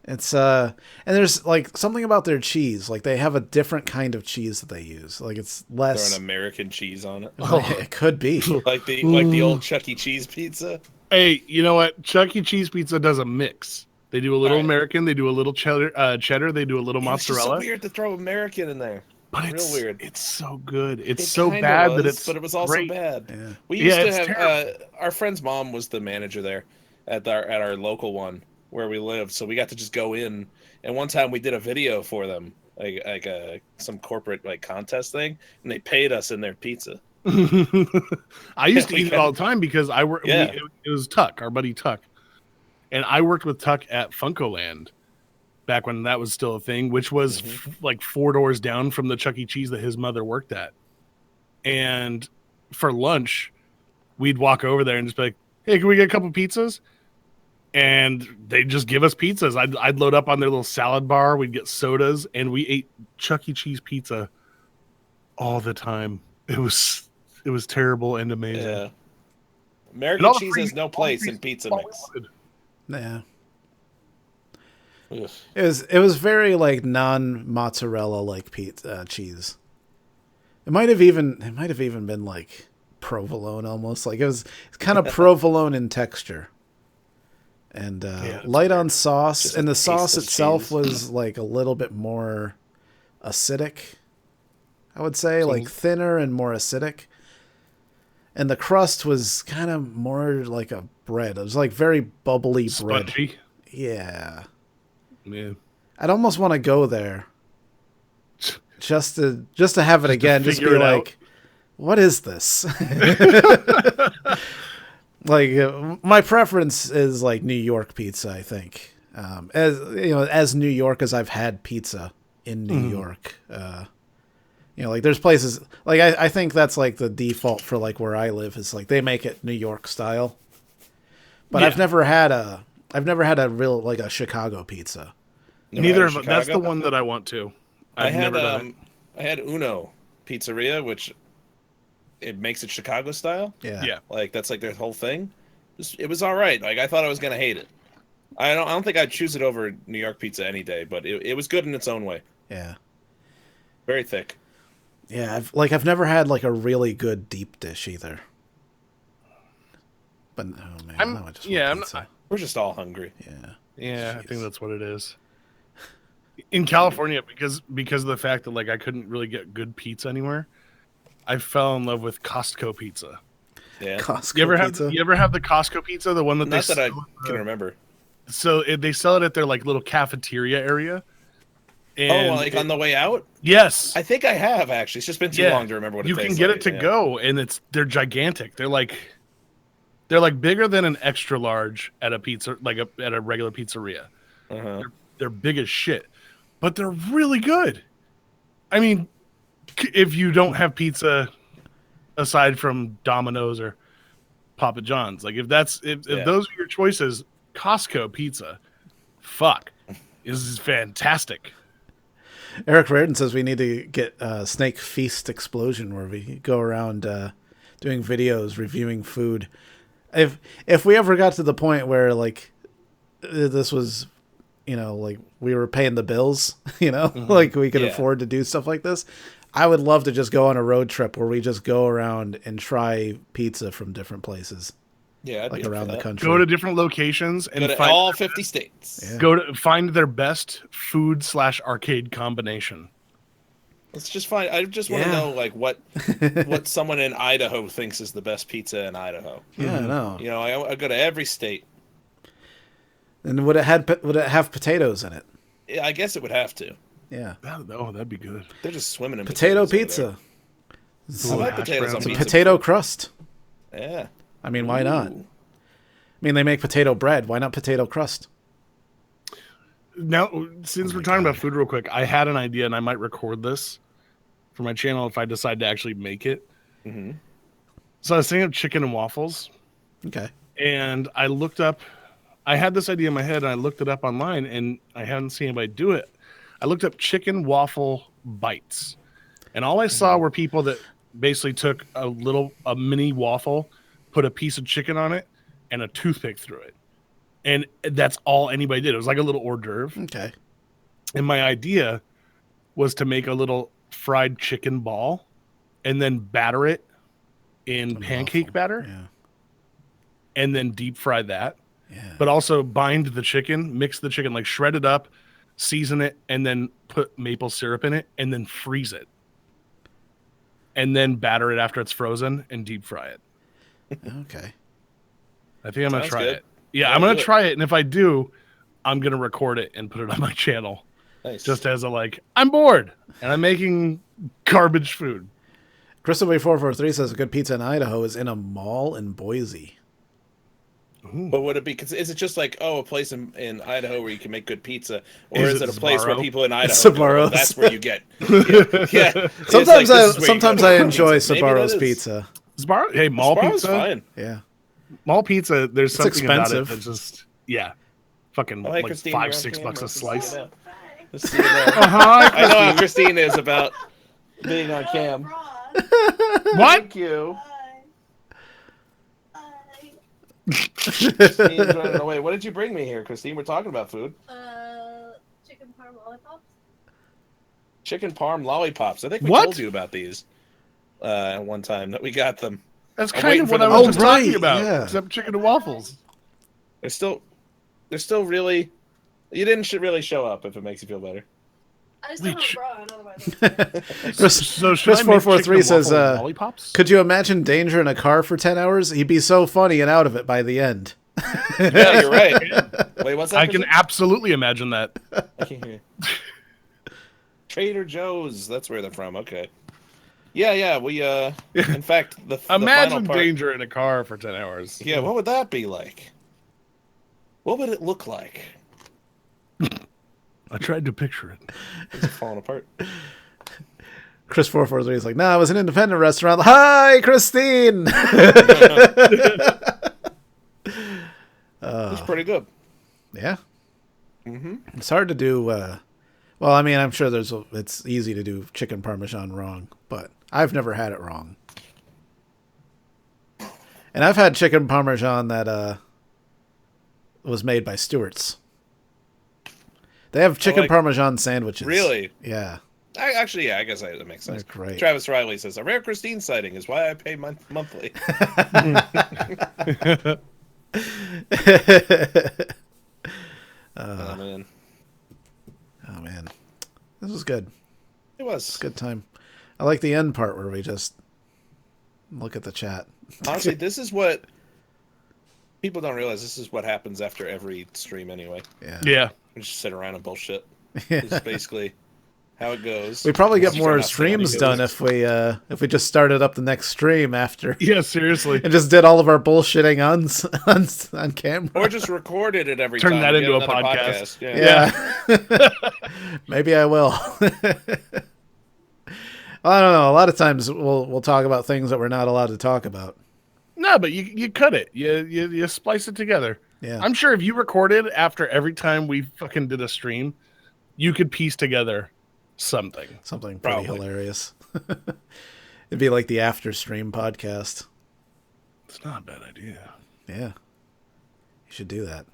It's and there's like something about their cheese. Like they have a different kind of cheese that they use. Like it's less. Throw an American cheese on it. It could be like the old Chuck E. Cheese pizza. Hey, you know what? Chuck E. Cheese pizza does a mix. They do a little American. They do a little cheddar. They do a little mozzarella. It's so weird to throw American in there. But it's real weird. It's so good. It's so bad that it's. But it was also great. bad. Yeah. We used to have our friend's mom was the manager there at our local one where we lived, so we got to just go in. And one time we did a video for them, like some corporate like contest thing, and they paid us in their pizza. I used to eat it all the time because I work. Yeah. It was Tuck, our buddy Tuck, and I worked with Tuck at Funkoland back when that was still a thing, which was like 4 doors down from the Chuck E. Cheese that his mother worked at. And for lunch, we'd walk over there and just be like, "Hey, can we get a couple pizzas?" And they'd just give us pizzas. I'd load up on their little salad bar. We'd get sodas, and we ate Chuck E. Cheese pizza all the time. It was terrible and amazing. Yeah. American cheese has no place in pizza mix. Yeah. It was very like non-mozzarella like pizza cheese. It might have even been like provolone almost. Like it's kind of provolone in texture. And light on sauce, and the sauce itself was like a little bit more acidic, I would say, like thinner and more acidic. And the crust was kind of more like a bread. It was like very bubbly bread. Spongy. Yeah. Yeah. I'd almost want to go there just to have it again. Just be like, what is this? Like my preference is like New York pizza, I think. As you know, as New York as I've had pizza in New York. You know, like there's places like I think that's like the default for like where I live is like they make it New York style. But I've never had a real like a Chicago pizza. Neither of them. That's the one that I want to. I've never done it. I had Uno Pizzeria, which it makes it Chicago style. Yeah. Like that's like their whole thing. It was all right. Like I thought I was gonna hate it. I don't think I'd choose it over New York pizza any day, but it was good in its own way. Yeah. Very thick. Yeah, I've never had like a really good deep dish either. But oh man, I'm pizza. not, we're just all hungry. Yeah, Jeez. I think that's what it is. In California, because of the fact that like I couldn't really get good pizza anywhere, I fell in love with Costco pizza. Yeah. Costco You ever have the Costco pizza, the one that Not that I can remember. So they sell it at their like little cafeteria area. And like on the way out? Yes. I think I have actually. It's just been too long to remember what it tastes like. You can get it to go, and they're gigantic. They're like bigger than an extra large at a pizza, like at a regular pizzeria. They're big as shit, but they're really good. I mean, if you don't have pizza aside from Domino's or Papa John's, like if those are your choices, Costco pizza, is fantastic. Eric Reardon says we need to get Snake Feast Explosion where we go around doing videos reviewing food. If we ever got to the point where like this was, you know, like we were paying the bills, you know, like we could afford to do stuff like this, I would love to just go on a road trip where we just go around and try pizza from different places. Yeah, like around the country. Go to different locations and find all 50 states. Yeah. Go to find their best food/arcade combination. Let's just find. I just want to know like what someone in Idaho thinks is the best pizza in Idaho. Yeah, I know. You know, I go to every state. And would it have potatoes in it? Yeah, I guess it would have to. Yeah. That'd be good. They're just swimming in potato pizza. I like potatoes on It's a pizza. potato crust. Yeah. I mean, why not? I mean, they make potato bread. Why not potato crust? Now, since we're talking about food real quick, I had an idea, and I might record this for my channel if I decide to actually make it. So I was thinking of chicken and waffles. Okay. And I had this idea in my head, and I looked it up online, and I hadn't seen anybody do it. I looked up chicken waffle bites. And all I saw were people that basically took a mini waffle, put a piece of chicken on it, and a toothpick through it. And that's all anybody did. It was like a little hors d'oeuvre. Okay. And my idea was to make a little fried chicken ball and then batter it in pancake batter. Yeah. And then deep fry that. Yeah. But also bind the chicken, mix the chicken, like shred it up, season it, and then put maple syrup in it, and then freeze it. And then batter it after it's frozen and deep fry it. Okay. I think I'm going to try good. it. Yeah, I'm going to try it. And if I do, I'm going to record it and put it on my channel. Nice. Just as I'm bored and I'm making garbage food. Crystalway443 says a good pizza in Idaho is in a mall in Boise. But would it be? Is it just like a place in Idaho where you can make good pizza, or is it a place where people in Idaho go, that's where you get? Yeah. Sometimes I enjoy Sbarro's pizza. Sbarro, hey, mall Sbarro's pizza. Fine. Yeah. Mall pizza. There's something expensive. about it that just fucking Hey, like Christine, $5-6 a slice. I know how Christine is about being on cam. What? Thank you. Christine's running away. What did you bring me here, Christine? We're talking about food. Chicken parm lollipops. Chicken parm lollipops. I think we What? told you about these at one time that we got them. That's I'm kind waiting of for what I them. was Oh, just right, talking about. yeah. Except chicken and waffles. They're still really. You didn't really show up. If it makes you feel better. I just don't have a bra, otherwise. So should I make Chris443 chicken and says, waffle lollipops? could you imagine Danger in a car for 10 hours? He'd be so funny and out of it by the end. Yeah, you're right. Wait, what's that? I can absolutely imagine that. I can't hear you. Trader Joe's. That's where they're from. Okay. Yeah. We in fact the final Imagine part. danger in a car for 10 hours. Yeah, what would that be like? What would it look like? I tried to picture it. It's falling apart. Chris 443 is like, nah, it was an independent restaurant. Hi, Christine. It's pretty good. Yeah. Mm-hmm. It's hard to do. Well, I mean, I'm sure it's easy to do chicken parmesan wrong, but I've never had it wrong. And I've had chicken parmesan that was made by Stewart's. They have chicken parmesan sandwiches. Really? Yeah. I guess that makes sense. They're great. Travis Riley says, a rare Christine sighting is why I pay monthly. Oh, man. Oh, man. This was good. It was. It's a good time. I like the end part where we just look at the chat. Honestly, this is what people don't realize. This is what happens after every stream anyway. Yeah. We just sit around and bullshit. It's basically how it goes. We probably get more streams done if we just started up the next stream after. Yeah, seriously. And just did all of our bullshitting on camera. Or just recorded it every Turn time. that into a another podcast. Yeah. Maybe I will. I don't know. A lot of times we'll talk about things that we're not allowed to talk about. No, but you cut it. You splice it together. Yeah. I'm sure if you recorded after every time we fucking did a stream, you could piece together something. Something pretty hilarious. It'd be like the after stream podcast. It's not a bad idea. Yeah. You should do that.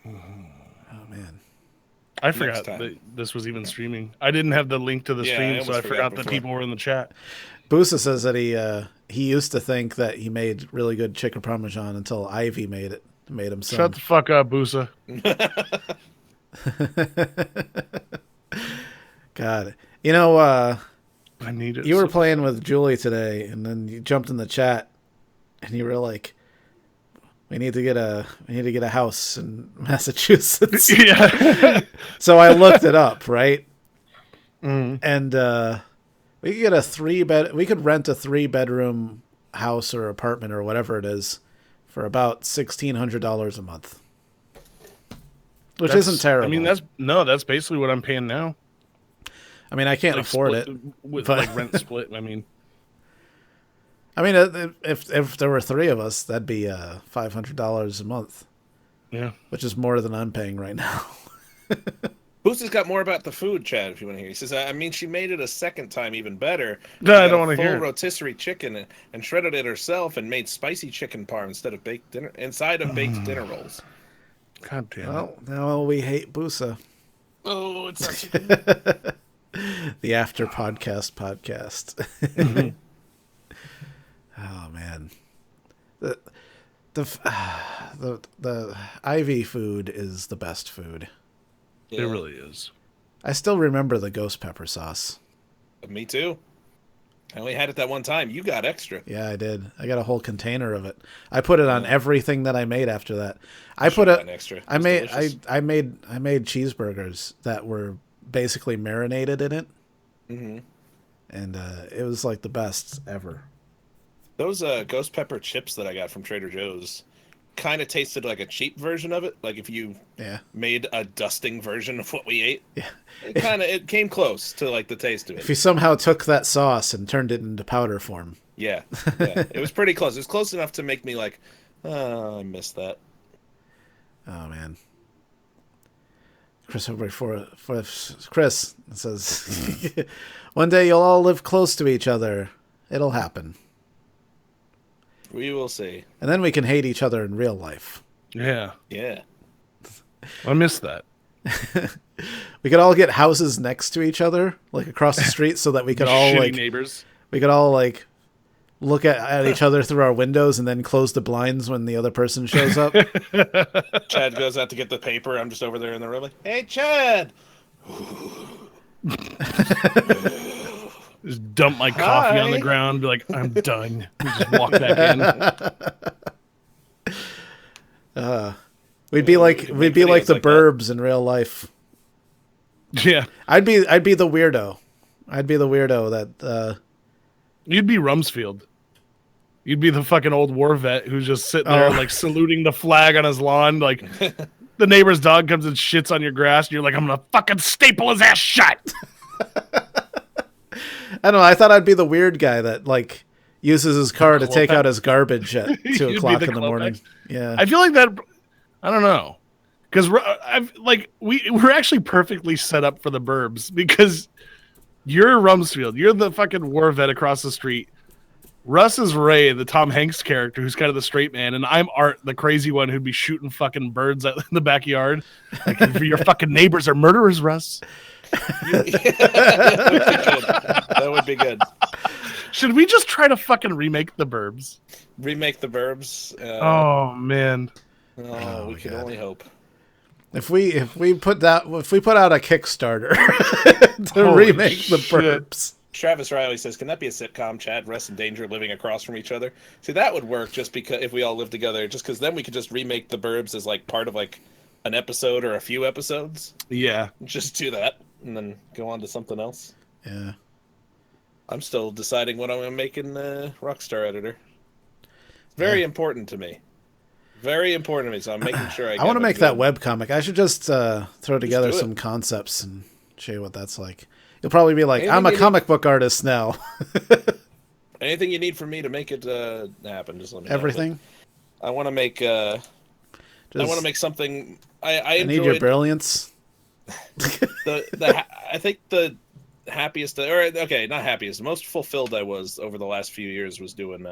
Oh, man. I forgot that this was even streaming. I didn't have the link to the stream, so I forgot that people were in the chat. Boosa says that he used to think that he made really good chicken parmesan until Ivy made him some. Shut the fuck up, Boosa. God. You know, I need it. You were playing with Julie today, and then you jumped in the chat, and you were like, We need to get a house in Massachusetts. Yeah. So I looked it up, right? Mm. And we could get we could rent a 3-bedroom house or apartment or whatever it is for about $1,600 a month. Which isn't terrible. I mean, that's basically what I'm paying now. I mean, I can't afford it. With but... like rent split, I mean, if there were 3 of us, that'd be $500 a month. Yeah, which is more than I'm paying right now. Booster's got more about the food, Chad, if you want to hear. He says, I mean, she made it a second time even better. No, I don't want to hear. Full rotisserie chicken and shredded it herself and made spicy chicken parm instead of baked dinner dinner rolls. God damn it. Well, now we hate Boosa. Oh, it's not chicken. The after podcast. Mm-hmm. Oh man, the Ivy food is the best food. Yeah. It really is. I still remember the ghost pepper sauce. Me too. I only had it that one time. You got extra. Yeah, I did. I got a whole container of it. I put it on everything that I made after that. I made cheeseburgers that were basically marinated in it. Mm-hmm. And it was like the best ever. Those ghost pepper chips that I got from Trader Joe's kind of tasted like a cheap version of it. Like if you made a dusting version of what we ate. Yeah. It came close to like the taste of it. If you somehow took that sauce and turned it into powder form. Yeah. It was pretty close. It was close enough to make me like, oh, I missed that. Oh man. Chris over for Chris says one day you'll all live close to each other. It'll happen. We will see. And then we can hate each other in real life. Yeah. Yeah. I missed that. We could all get houses next to each other, like across the street, so that we could all like neighbors. We could all like look at each other through our windows and then close the blinds when the other person shows up. Chad goes out to get the paper. I'm just over there in the room like, hey, Chad. Just dump my coffee on the ground, be like, I'm done. And just walk back in. We'd be like the Burbs in real life. Yeah. I'd be the weirdo. I'd be the weirdo that You'd be Rumsfeld. You'd be the fucking old war vet who's just sitting there like saluting the flag on his lawn. Like the neighbor's dog comes and shits on your grass, and you're like, I'm gonna fucking staple his ass shut. I don't know. I thought I'd be the weird guy that like uses his car to take out his garbage at 2 o'clock in the morning. Yeah, I feel like that. I don't know, because we're actually perfectly set up for the burbs because you're Rumsfeld. You're the fucking war vet across the street. Russ is Ray, the Tom Hanks character, who's kind of the straight man, and I'm Art, the crazy one who'd be shooting fucking birds in the backyard. Like, your fucking neighbors are murderers, Russ. That would be good. Should we just try to fucking remake the Burbs? Remake the Burbs? Oh man! Oh, we can only hope. If we put out a Kickstarter to remake the Burbs. Travis Riley says, "Can that be a sitcom? Chad, Russ, and Danger living across from each other." See, that would work just because if we all live together. Just because then we could just remake the Burbs as like part of like an episode or a few episodes. Yeah, just do that and then go on to something else. Yeah, I'm still deciding what I'm going to make in Rockstar Editor. Very important to me. Very important to me. So I'm making sure I want to make that webcomic. I should just throw together some concepts and show you what that's like. You'll probably be like, I'm a comic book artist now. Anything you need from me to make it happen, just let me know. Everything? I want to make I want to make something I need your brilliance. I think the happiest not happiest, most fulfilled I was over the last few years was doing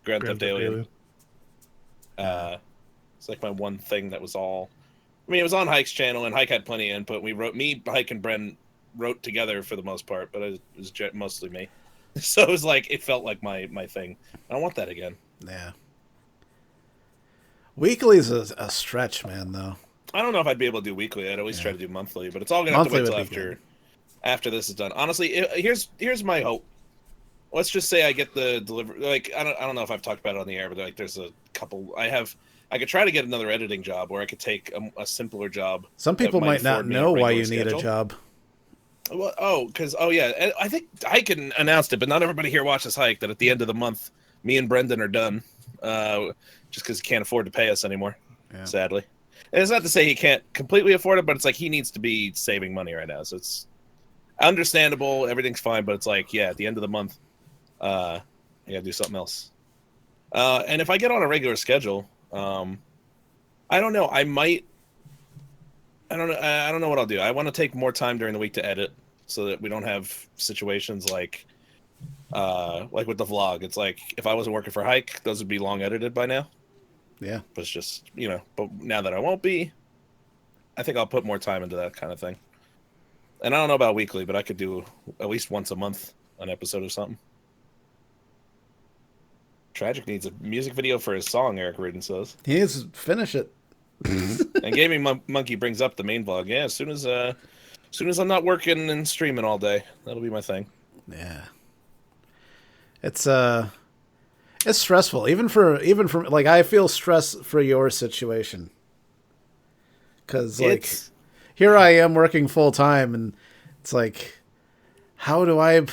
Grand Theft Alien. It's like my one thing that was all it was on Hike's channel and Hike had plenty of input. Hike and Bren wrote together for the most part, but it was mostly me. So it was like it felt like my thing. I don't want that again. Yeah. Weekly is a stretch, man. Though I don't know if I'd be able to do weekly. I'd always try to do monthly, but it's all gonna have to wait till after this is done. Honestly, here's my hope. Let's just say I get the delivery. Like I don't know if I've talked about it on the air, but like there's a couple. I could try to get another editing job, or I could take a simpler job. Some people might not know why you need a job. Well, I think Hike announced it, but not everybody here watches Hike. That at the end of the month, me and Brendan are done, just because he can't afford to pay us anymore. Yeah. Sadly, and it's not to say he can't completely afford it, but it's like he needs to be saving money right now. So it's understandable. Everything's fine, but it's like, at the end of the month, I gotta do something else. And if I get on a regular schedule, I don't know. I don't know what I'll do. I want to take more time during the week to edit so that we don't have situations like with the vlog. It's like if I wasn't working for Hike, those would be long edited by now. Yeah. But it's just, but now that I won't be, I think I'll put more time into that kind of thing. And I don't know about weekly, but I could do at least once a month an episode of something. Tragic needs a music video for his song, Eric Rudin says. He needs to finish it. And Gaming Monkey brings up the main vlog. Yeah, as soon as I'm not working and streaming all day, that'll be my thing. Yeah. It's stressful. Even for like I feel stress for your situation. Cuz like here I am working full time and it's like how do I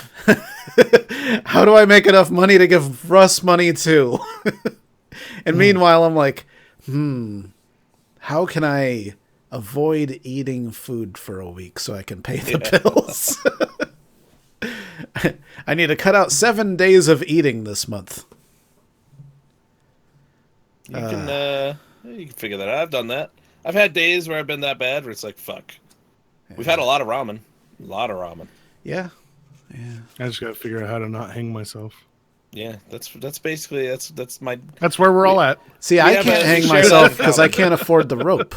make enough money to give Russ money too? And meanwhile I'm like, how can I avoid eating food for a week so I can pay the bills? I need to cut out 7 days of eating this month. You can figure that out. I've done that. I've had days where I've been that bad where it's like, fuck. Yeah. We've had a lot of ramen. Yeah. I just gotta figure out how to not hang myself. Yeah, that's basically that's my. That's where we're all at. See, I can't hang myself because I can't afford the rope.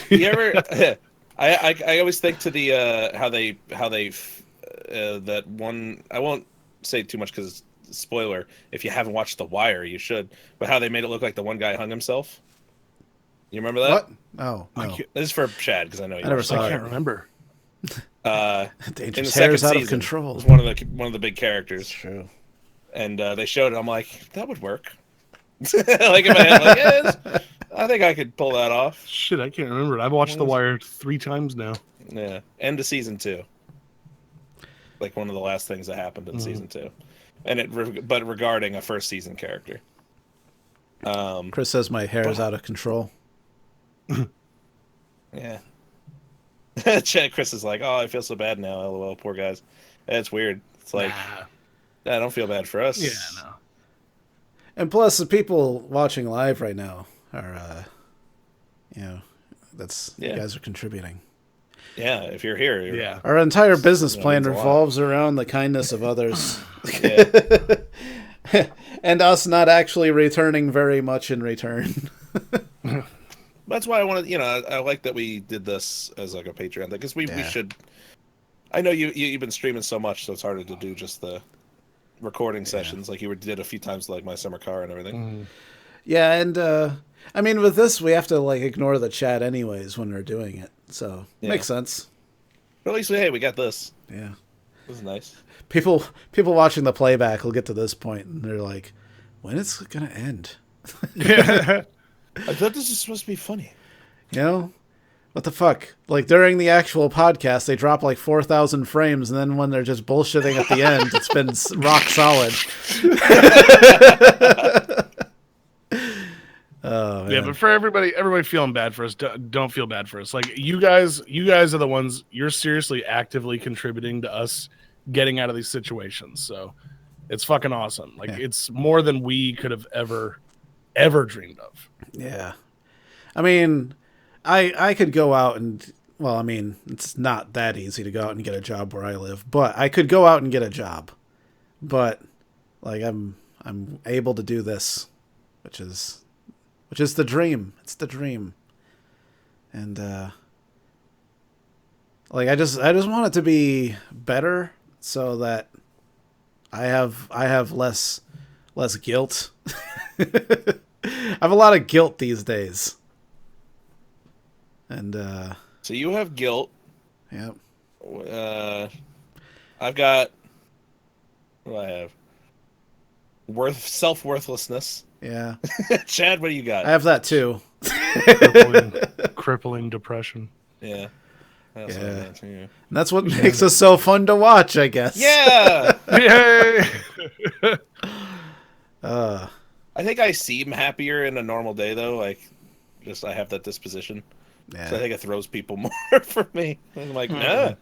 You ever? I always think to the how they that one. I won't say too much because it's spoiler. If you haven't watched The Wire, you should. But how they made it look like the one guy hung himself. You remember that? What? Oh, no. This is for Chad because I know you. I can't remember. Dangerous hair's out of control. Was one of the big characters. It's true. And they showed it. I'm like, that would work. Like in my head, like, yes, I think I could pull that off. Shit, I can't remember it. I've watched The Wire 3 times now. Yeah, end of season 2. like one of the last things that happened in season 2, and but regarding a first season character. Chris says my hair is out of control. Yeah. Chris is like, oh, I feel so bad now. LOL, poor guys. It's weird. It's like, I don't feel bad for us. Yeah, no. And plus, the people watching live right now are, you guys are contributing. Yeah, if you're here. Our entire business plan revolves around the kindness of others. And us not actually returning very much in return. That's why I wanted, I like that we did this as like a Patreon thing, because we should. I know you've been streaming so much, so it's harder to do just the recording sessions like you did a few times, like my summer car and everything. Yeah, and I mean, with this, we have to like ignore the chat anyways when we're doing it, so makes sense. But at least we got this. Yeah, this is nice. People watching the playback will get to this point and they're like, "When is it gonna end?" I thought this was supposed to be funny. What the fuck? Like, during the actual podcast, they drop like 4,000 frames, and then when they're just bullshitting at the end, it's been rock solid. Oh, yeah, but for everybody feeling bad for us, don't feel bad for us. Like, you guys are the ones, you're seriously actively contributing to us getting out of these situations. So it's fucking awesome. Like, it's more than we could have ever dreamed of. Yeah. I mean, I could go out and, well, I mean, it's not that easy to go out and get a job where I live, but I could go out and get a job. But like I'm able to do this, which is the dream. It's the dream. And like I just want it to be better so that I have less guilt. I have a lot of guilt these days. And so you have guilt. Yep. I've got what do I have? Self-worthlessness. Yeah. Chad, what do you got? I have that too. Crippling depression. Yeah. That's and that's what makes us so fun to watch, I guess. Yeah. Yay. I think I seem happier in a normal day, though. Like, just I have that disposition. Yeah. So I think it throws people more for me. I'm like, nah.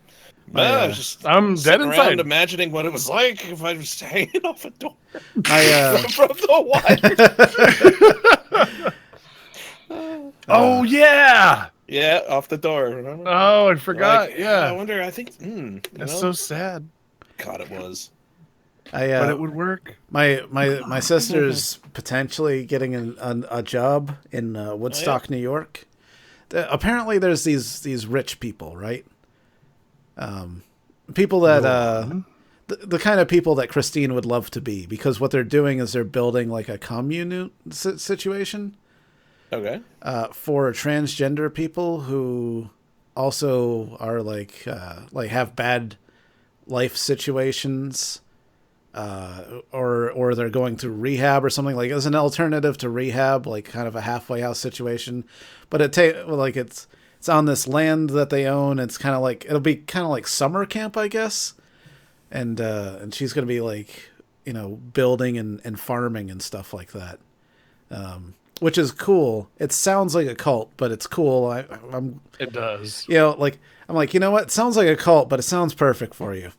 I'm dead inside, imagining what it was like if I was hanging off a door from the wire. Oh yeah, off the door. Remember? Oh, I forgot. Like, yeah, I wonder. I think that's so sad. God, it was. But it would work. My sister's potentially getting a job in Woodstock, New York. Apparently, there's these rich people, right? People that the kind of people that Christine would love to be, because what they're doing is they're building like a commune situation. Okay. For transgender people who also are like have bad life situations. Or they're going through rehab or something, like as an alternative to rehab, like kind of a halfway house situation. But it's on this land that they own. It's kind of like, it'll be kind of like summer camp, I guess. And she's going to be like, building and farming and stuff like that. Which is cool. It sounds like a cult, but it's cool. It does. I'm like, you know what? It sounds like a cult, but it sounds perfect for you.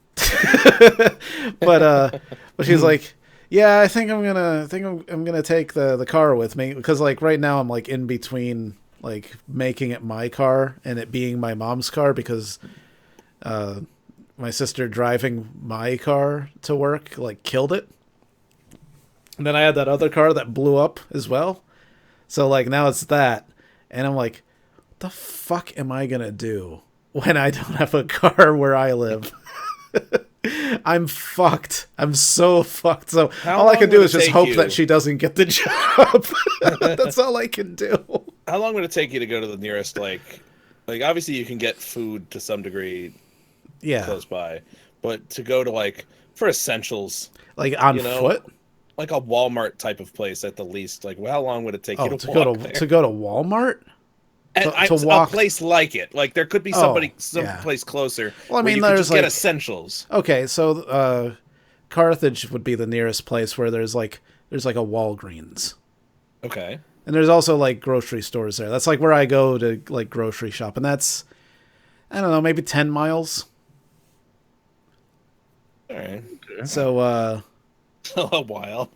but she's like, yeah, I think I'm gonna take the car with me, because like right now I'm like in between like making it my car and it being my mom's car, because my sister driving my car to work like killed it, and then I had that other car that blew up as well, so like now it's that, and I'm like, what the fuck am I gonna do when I don't have a car where I live? I'm fucked. I'm so fucked. So all I can do is just hope that she doesn't get the job. That's all I can do. How long would it take you to go to the nearest, like obviously you can get food to some degree close by, but to go to like for essentials, like on foot, like a Walmart type of place at the least, like how long would it take you to walk there? To go to Walmart? to walk. A place like it. Like there could be someplace closer. Well, I mean, where you could just get essentials. Okay, so Carthage would be the nearest place where there's like a Walgreens. Okay. And there's also like grocery stores there. That's like where I go to like grocery shop, and that's, I don't know, maybe 10 miles. All right. So A while.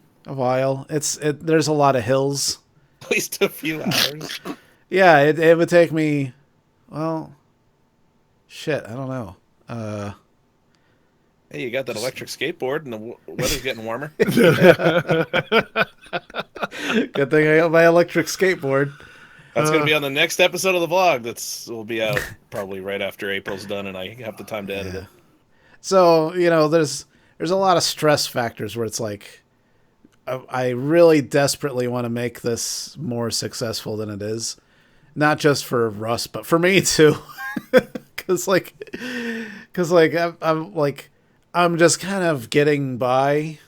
There's a lot of hills. At least a few hours. Yeah, it would take me, well, shit, I don't know. Hey, you got that electric skateboard, and the weather's getting warmer. Good thing I got my electric skateboard. That's going to be on the next episode of the vlog. Will be out probably right after April's done, and I have the time to edit it. So, there's a lot of stress factors where it's like, I really desperately want to make this more successful than it is. Not just for Russ, but for me too. Cause I'm just kind of getting by,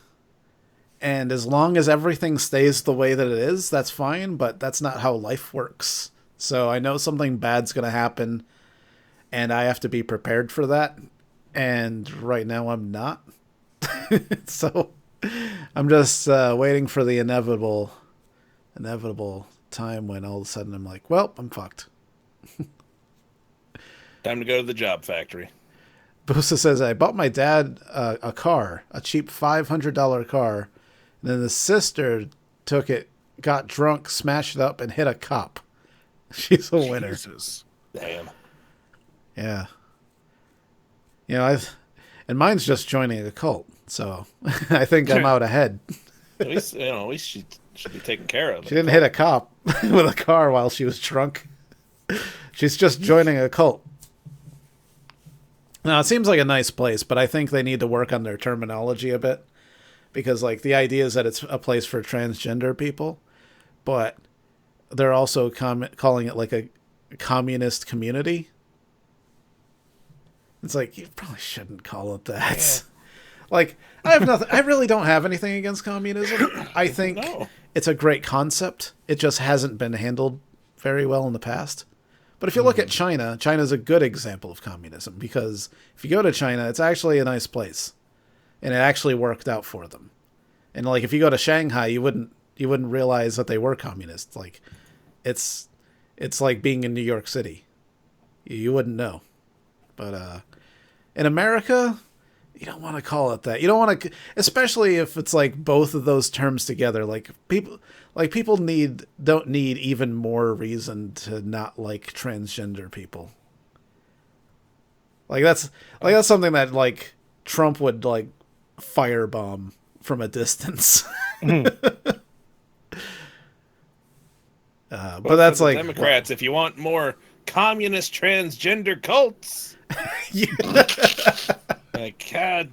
and as long as everything stays the way that it is, that's fine, but that's not how life works. So I know something bad's going to happen, and I have to be prepared for that. And right now I'm not. So I'm just waiting for the inevitable time when all of a sudden I'm like, well, I'm fucked. Time to go to the job factory. Busa says, I bought my dad a car, a cheap $500 car, and then the sister took it, got drunk, smashed it up, and hit a cop. She's a winner. Jesus. Damn. Yeah. And mine's just joining a cult, so I think I'm out ahead. At least she should be taken care of. She didn't hit a cop with a car while she was drunk. She's just joining a cult. Now, it seems like a nice place, but I think they need to work on their terminology a bit. Because, like, the idea is that it's a place for transgender people, but they're also calling it, like, a communist community. It's like, you probably shouldn't call it that. Yeah. Like, I really don't have anything against communism. I think it's a great concept. It just hasn't been handled very well in the past. But if you look at China's a good example of communism, because if you go to China, it's actually a nice place, and it actually worked out for them. And like if you go to Shanghai, you wouldn't realize that they were communists. Like it's like being in New York City. You wouldn't know. But in America, you don't want to call it that. You don't want to, especially if it's like both of those terms together. Like people don't need even more reason to not like transgender people. Like that's something that like Trump would like firebomb from a distance. But that's like Democrats. If you want more communist transgender cults, like God.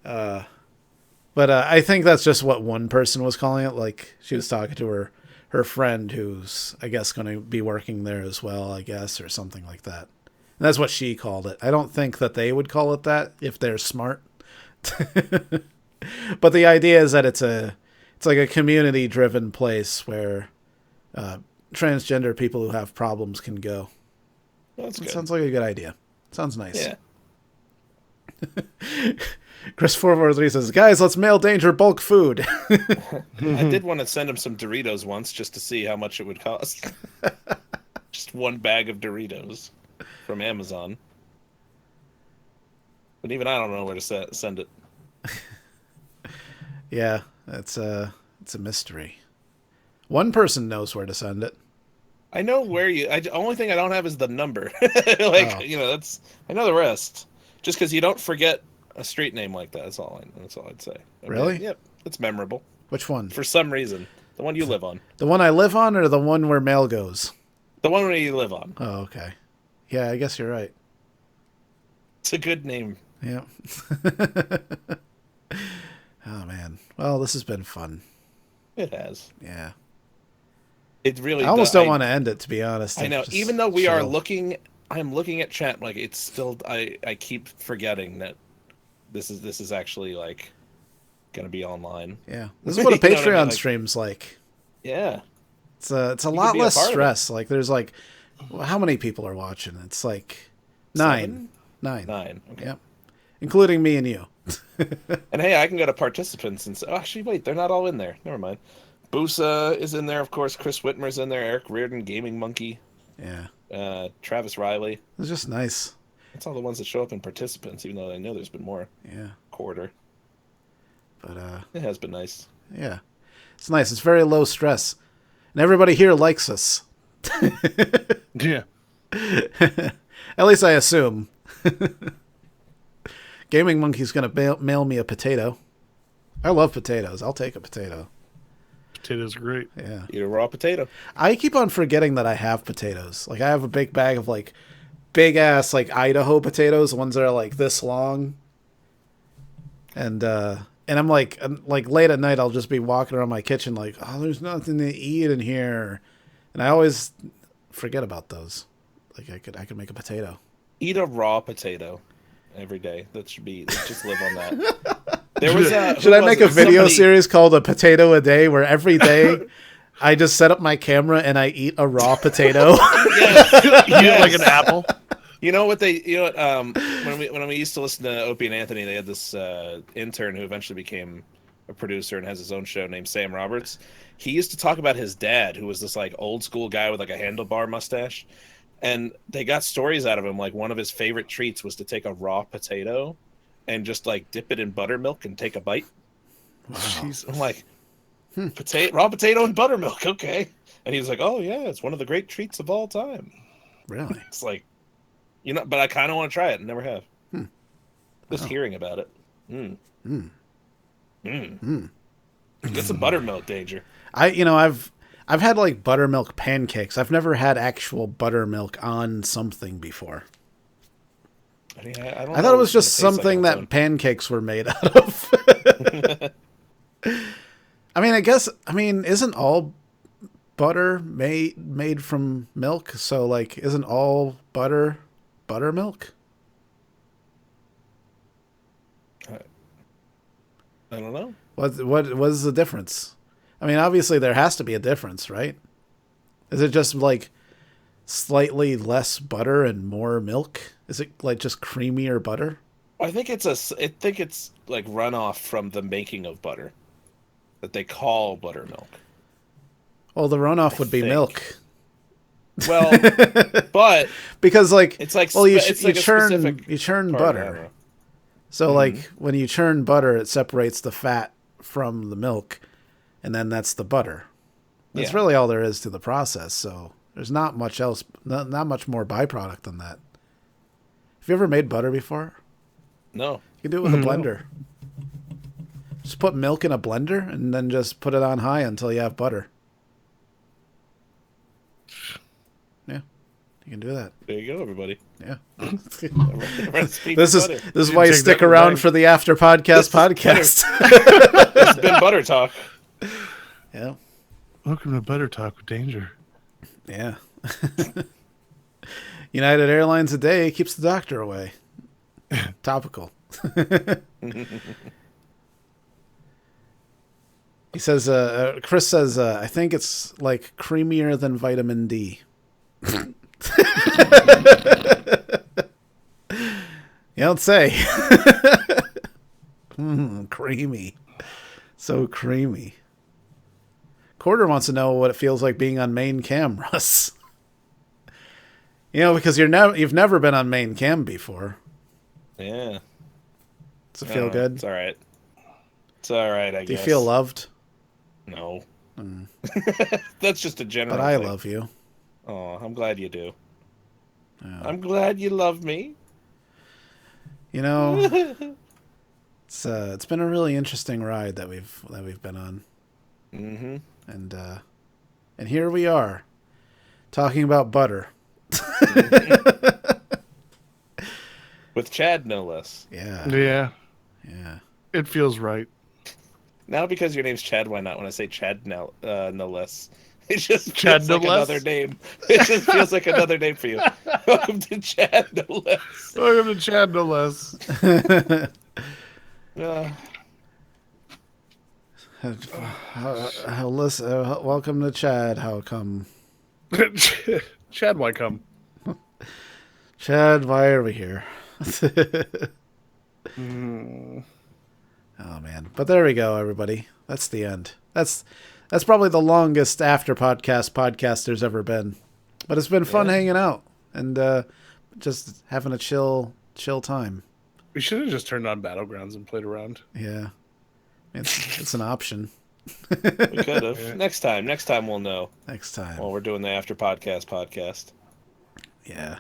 But I think that's just what one person was calling it. Like she was talking to her friend who's, I guess, going to be working there as well, I guess, or something like that. And that's what she called it. I don't think that they would call it that if they're smart. But the idea is that it's like a community-driven place where transgender people who have problems can go. That's good. Sounds like a good idea. Sounds nice. Yeah. Chris443 says, guys, let's mail Danger bulk food. I did want to send him some Doritos once just to see how much it would cost. Just one bag of Doritos from Amazon. But even I don't know where to send it. Yeah, it's a mystery. One person knows where to send it. I know where the only thing I don't have is the number. I know the rest. Just because you don't forget a street name like that. That's all I'd say. Really? Yep. It's memorable. Which one? For some reason. The one you live on. The one I live on, or the one where mail goes? The one where you live on. Oh, okay. Yeah, I guess you're right. It's a good name. Yeah. Oh, man. Well, this has been fun. It has. Yeah. It really I almost don't want to end it, to be honest. I know. Even though we are looking... I'm looking at chat, like, it's still... I keep forgetting that this is actually, like, going to be online. Yeah. This is what a Patreon stream's like. Yeah. it's a lot be a less part of it. stress. Like there's like, how many people are watching? It's like nine. 9. Okay. Yep, including me and you. And hey, I can go to participants and say, oh, actually, wait, they're not all in there. Never mind. Busa is in there, of course. Chris Whitmer's in there. Eric Reardon, Gaming Monkey. Yeah, Travis Riley. it's just nice. That's all the ones that show up in participants, even though I know there's been more. Yeah, Quarter. but It has been nice. yeah, it's nice. It's very low stress, and everybody here likes us. Yeah. At least I assume. Gaming Monkey's gonna mail me a potato. I love potatoes. I'll take a potato. Potatoes are great. Yeah. Eat a raw potato. I keep on forgetting that I have potatoes. Like I have a big bag of like big ass like Idaho potatoes, the ones that are like this long. And I'm like late at night I'll just be walking around my kitchen like, oh, there's nothing to eat in here. And I always forget about those. Like I could make a potato. Eat a raw potato every day. Let's just live on that. There was Should I make a video series called A Potato a Day where every day I just set up my camera and I eat a raw potato? Yes. You eat like an apple. You know what when we used to listen to Opie and Anthony, they had this intern who eventually became a producer and has his own show named Sam Roberts. He used to talk about his dad, who was this like old school guy with like a handlebar mustache. And they got stories out of him. Like one of his favorite treats was to take a raw potato and just like dip it in buttermilk and take a bite. Wow. Jeez. I'm like, raw potato and buttermilk. Okay. And he was like, oh yeah, it's one of the great treats of all time. Really? It's like, but I kind of want to try it and never have. Just hearing about it. Get some buttermilk, Danger. I've had like buttermilk pancakes. I've never had actual buttermilk on something before. I thought it was just something that pancakes were made out of. Isn't all butter made from milk? So like, isn't all butter buttermilk? I don't know. What is the difference? I mean, obviously there has to be a difference, right? Is it just like slightly less butter and more milk? Is it like just creamier butter? I think it's like runoff from the making of butter that they call buttermilk. Well, the runoff would be milk. Well, but because like it's like you churn butter. So like when you churn butter, it separates the fat from the milk, and then that's the butter. That's really all there is to the process. So there's not much else, not much more byproduct than that. Have you ever made butter before? No. You can do it with a blender. Just put milk in a blender and then just put it on high until you have butter. Yeah, you can do that. There you go, everybody. Yeah. This is why you stick around for the after podcast podcast. This has been Butter Talk. Yeah. Welcome to Butter Talk with Danger. Yeah. United Airlines a day keeps the doctor away. Topical. He says, Chris says, I think it's like creamier than vitamin D. You don't say. Creamy. So creamy. Quarter wants to know what it feels like being on main cam, Russ. Because you've never been on main cam before. Yeah. Does it feel good? It's all right. It's all right, I guess. Do you feel loved? No. That's just a general But I thing. love you. Oh, I'm glad you do. Yeah. I'm glad you love me. It's been a really interesting ride that we've been on. Mm-hmm. And here we are, talking about butter. With Chad, no less. Yeah. Yeah. Yeah. It feels right. Now, because your name's Chad, why not? When I say Chad, no less. It just Chad feels like no less? another name. It just feels like another name for you. Welcome to Chad, no less. Welcome to Chad, no less. Listen, welcome to Chad. How come? Chad, why come? Chad, why are we here? Mm. Oh man! But there we go, everybody. That's the end. That's probably the longest after podcast there's ever been. But it's been fun hanging out and just having a chill time. We should have just turned on Battlegrounds and played around. Yeah, it's an option. We could have. Yeah. Next time we'll know. Next time. Well, we're doing the after podcast. Yeah.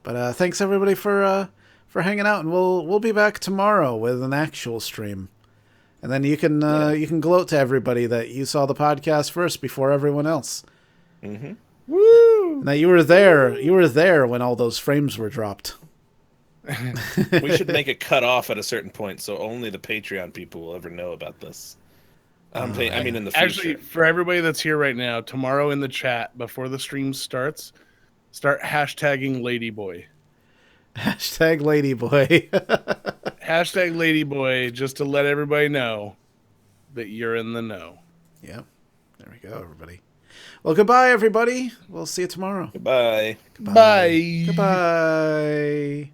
But thanks everybody for hanging out, and we'll be back tomorrow with an actual stream. And then you can gloat to everybody that you saw the podcast first before everyone else. Mm-hmm. Woo! Now you were there when all those frames were dropped. We should make it cut off at a certain point so only the Patreon people will ever know about this. I mean, in the future. Actually, for everybody that's here right now, tomorrow in the chat before the stream starts, start hashtagging Ladyboy. Hashtag Ladyboy. Hashtag Ladyboy, just to let everybody know that you're in the know. Yeah. There we go, everybody. Well, goodbye, everybody. We'll see you tomorrow. Goodbye. Bye. Goodbye.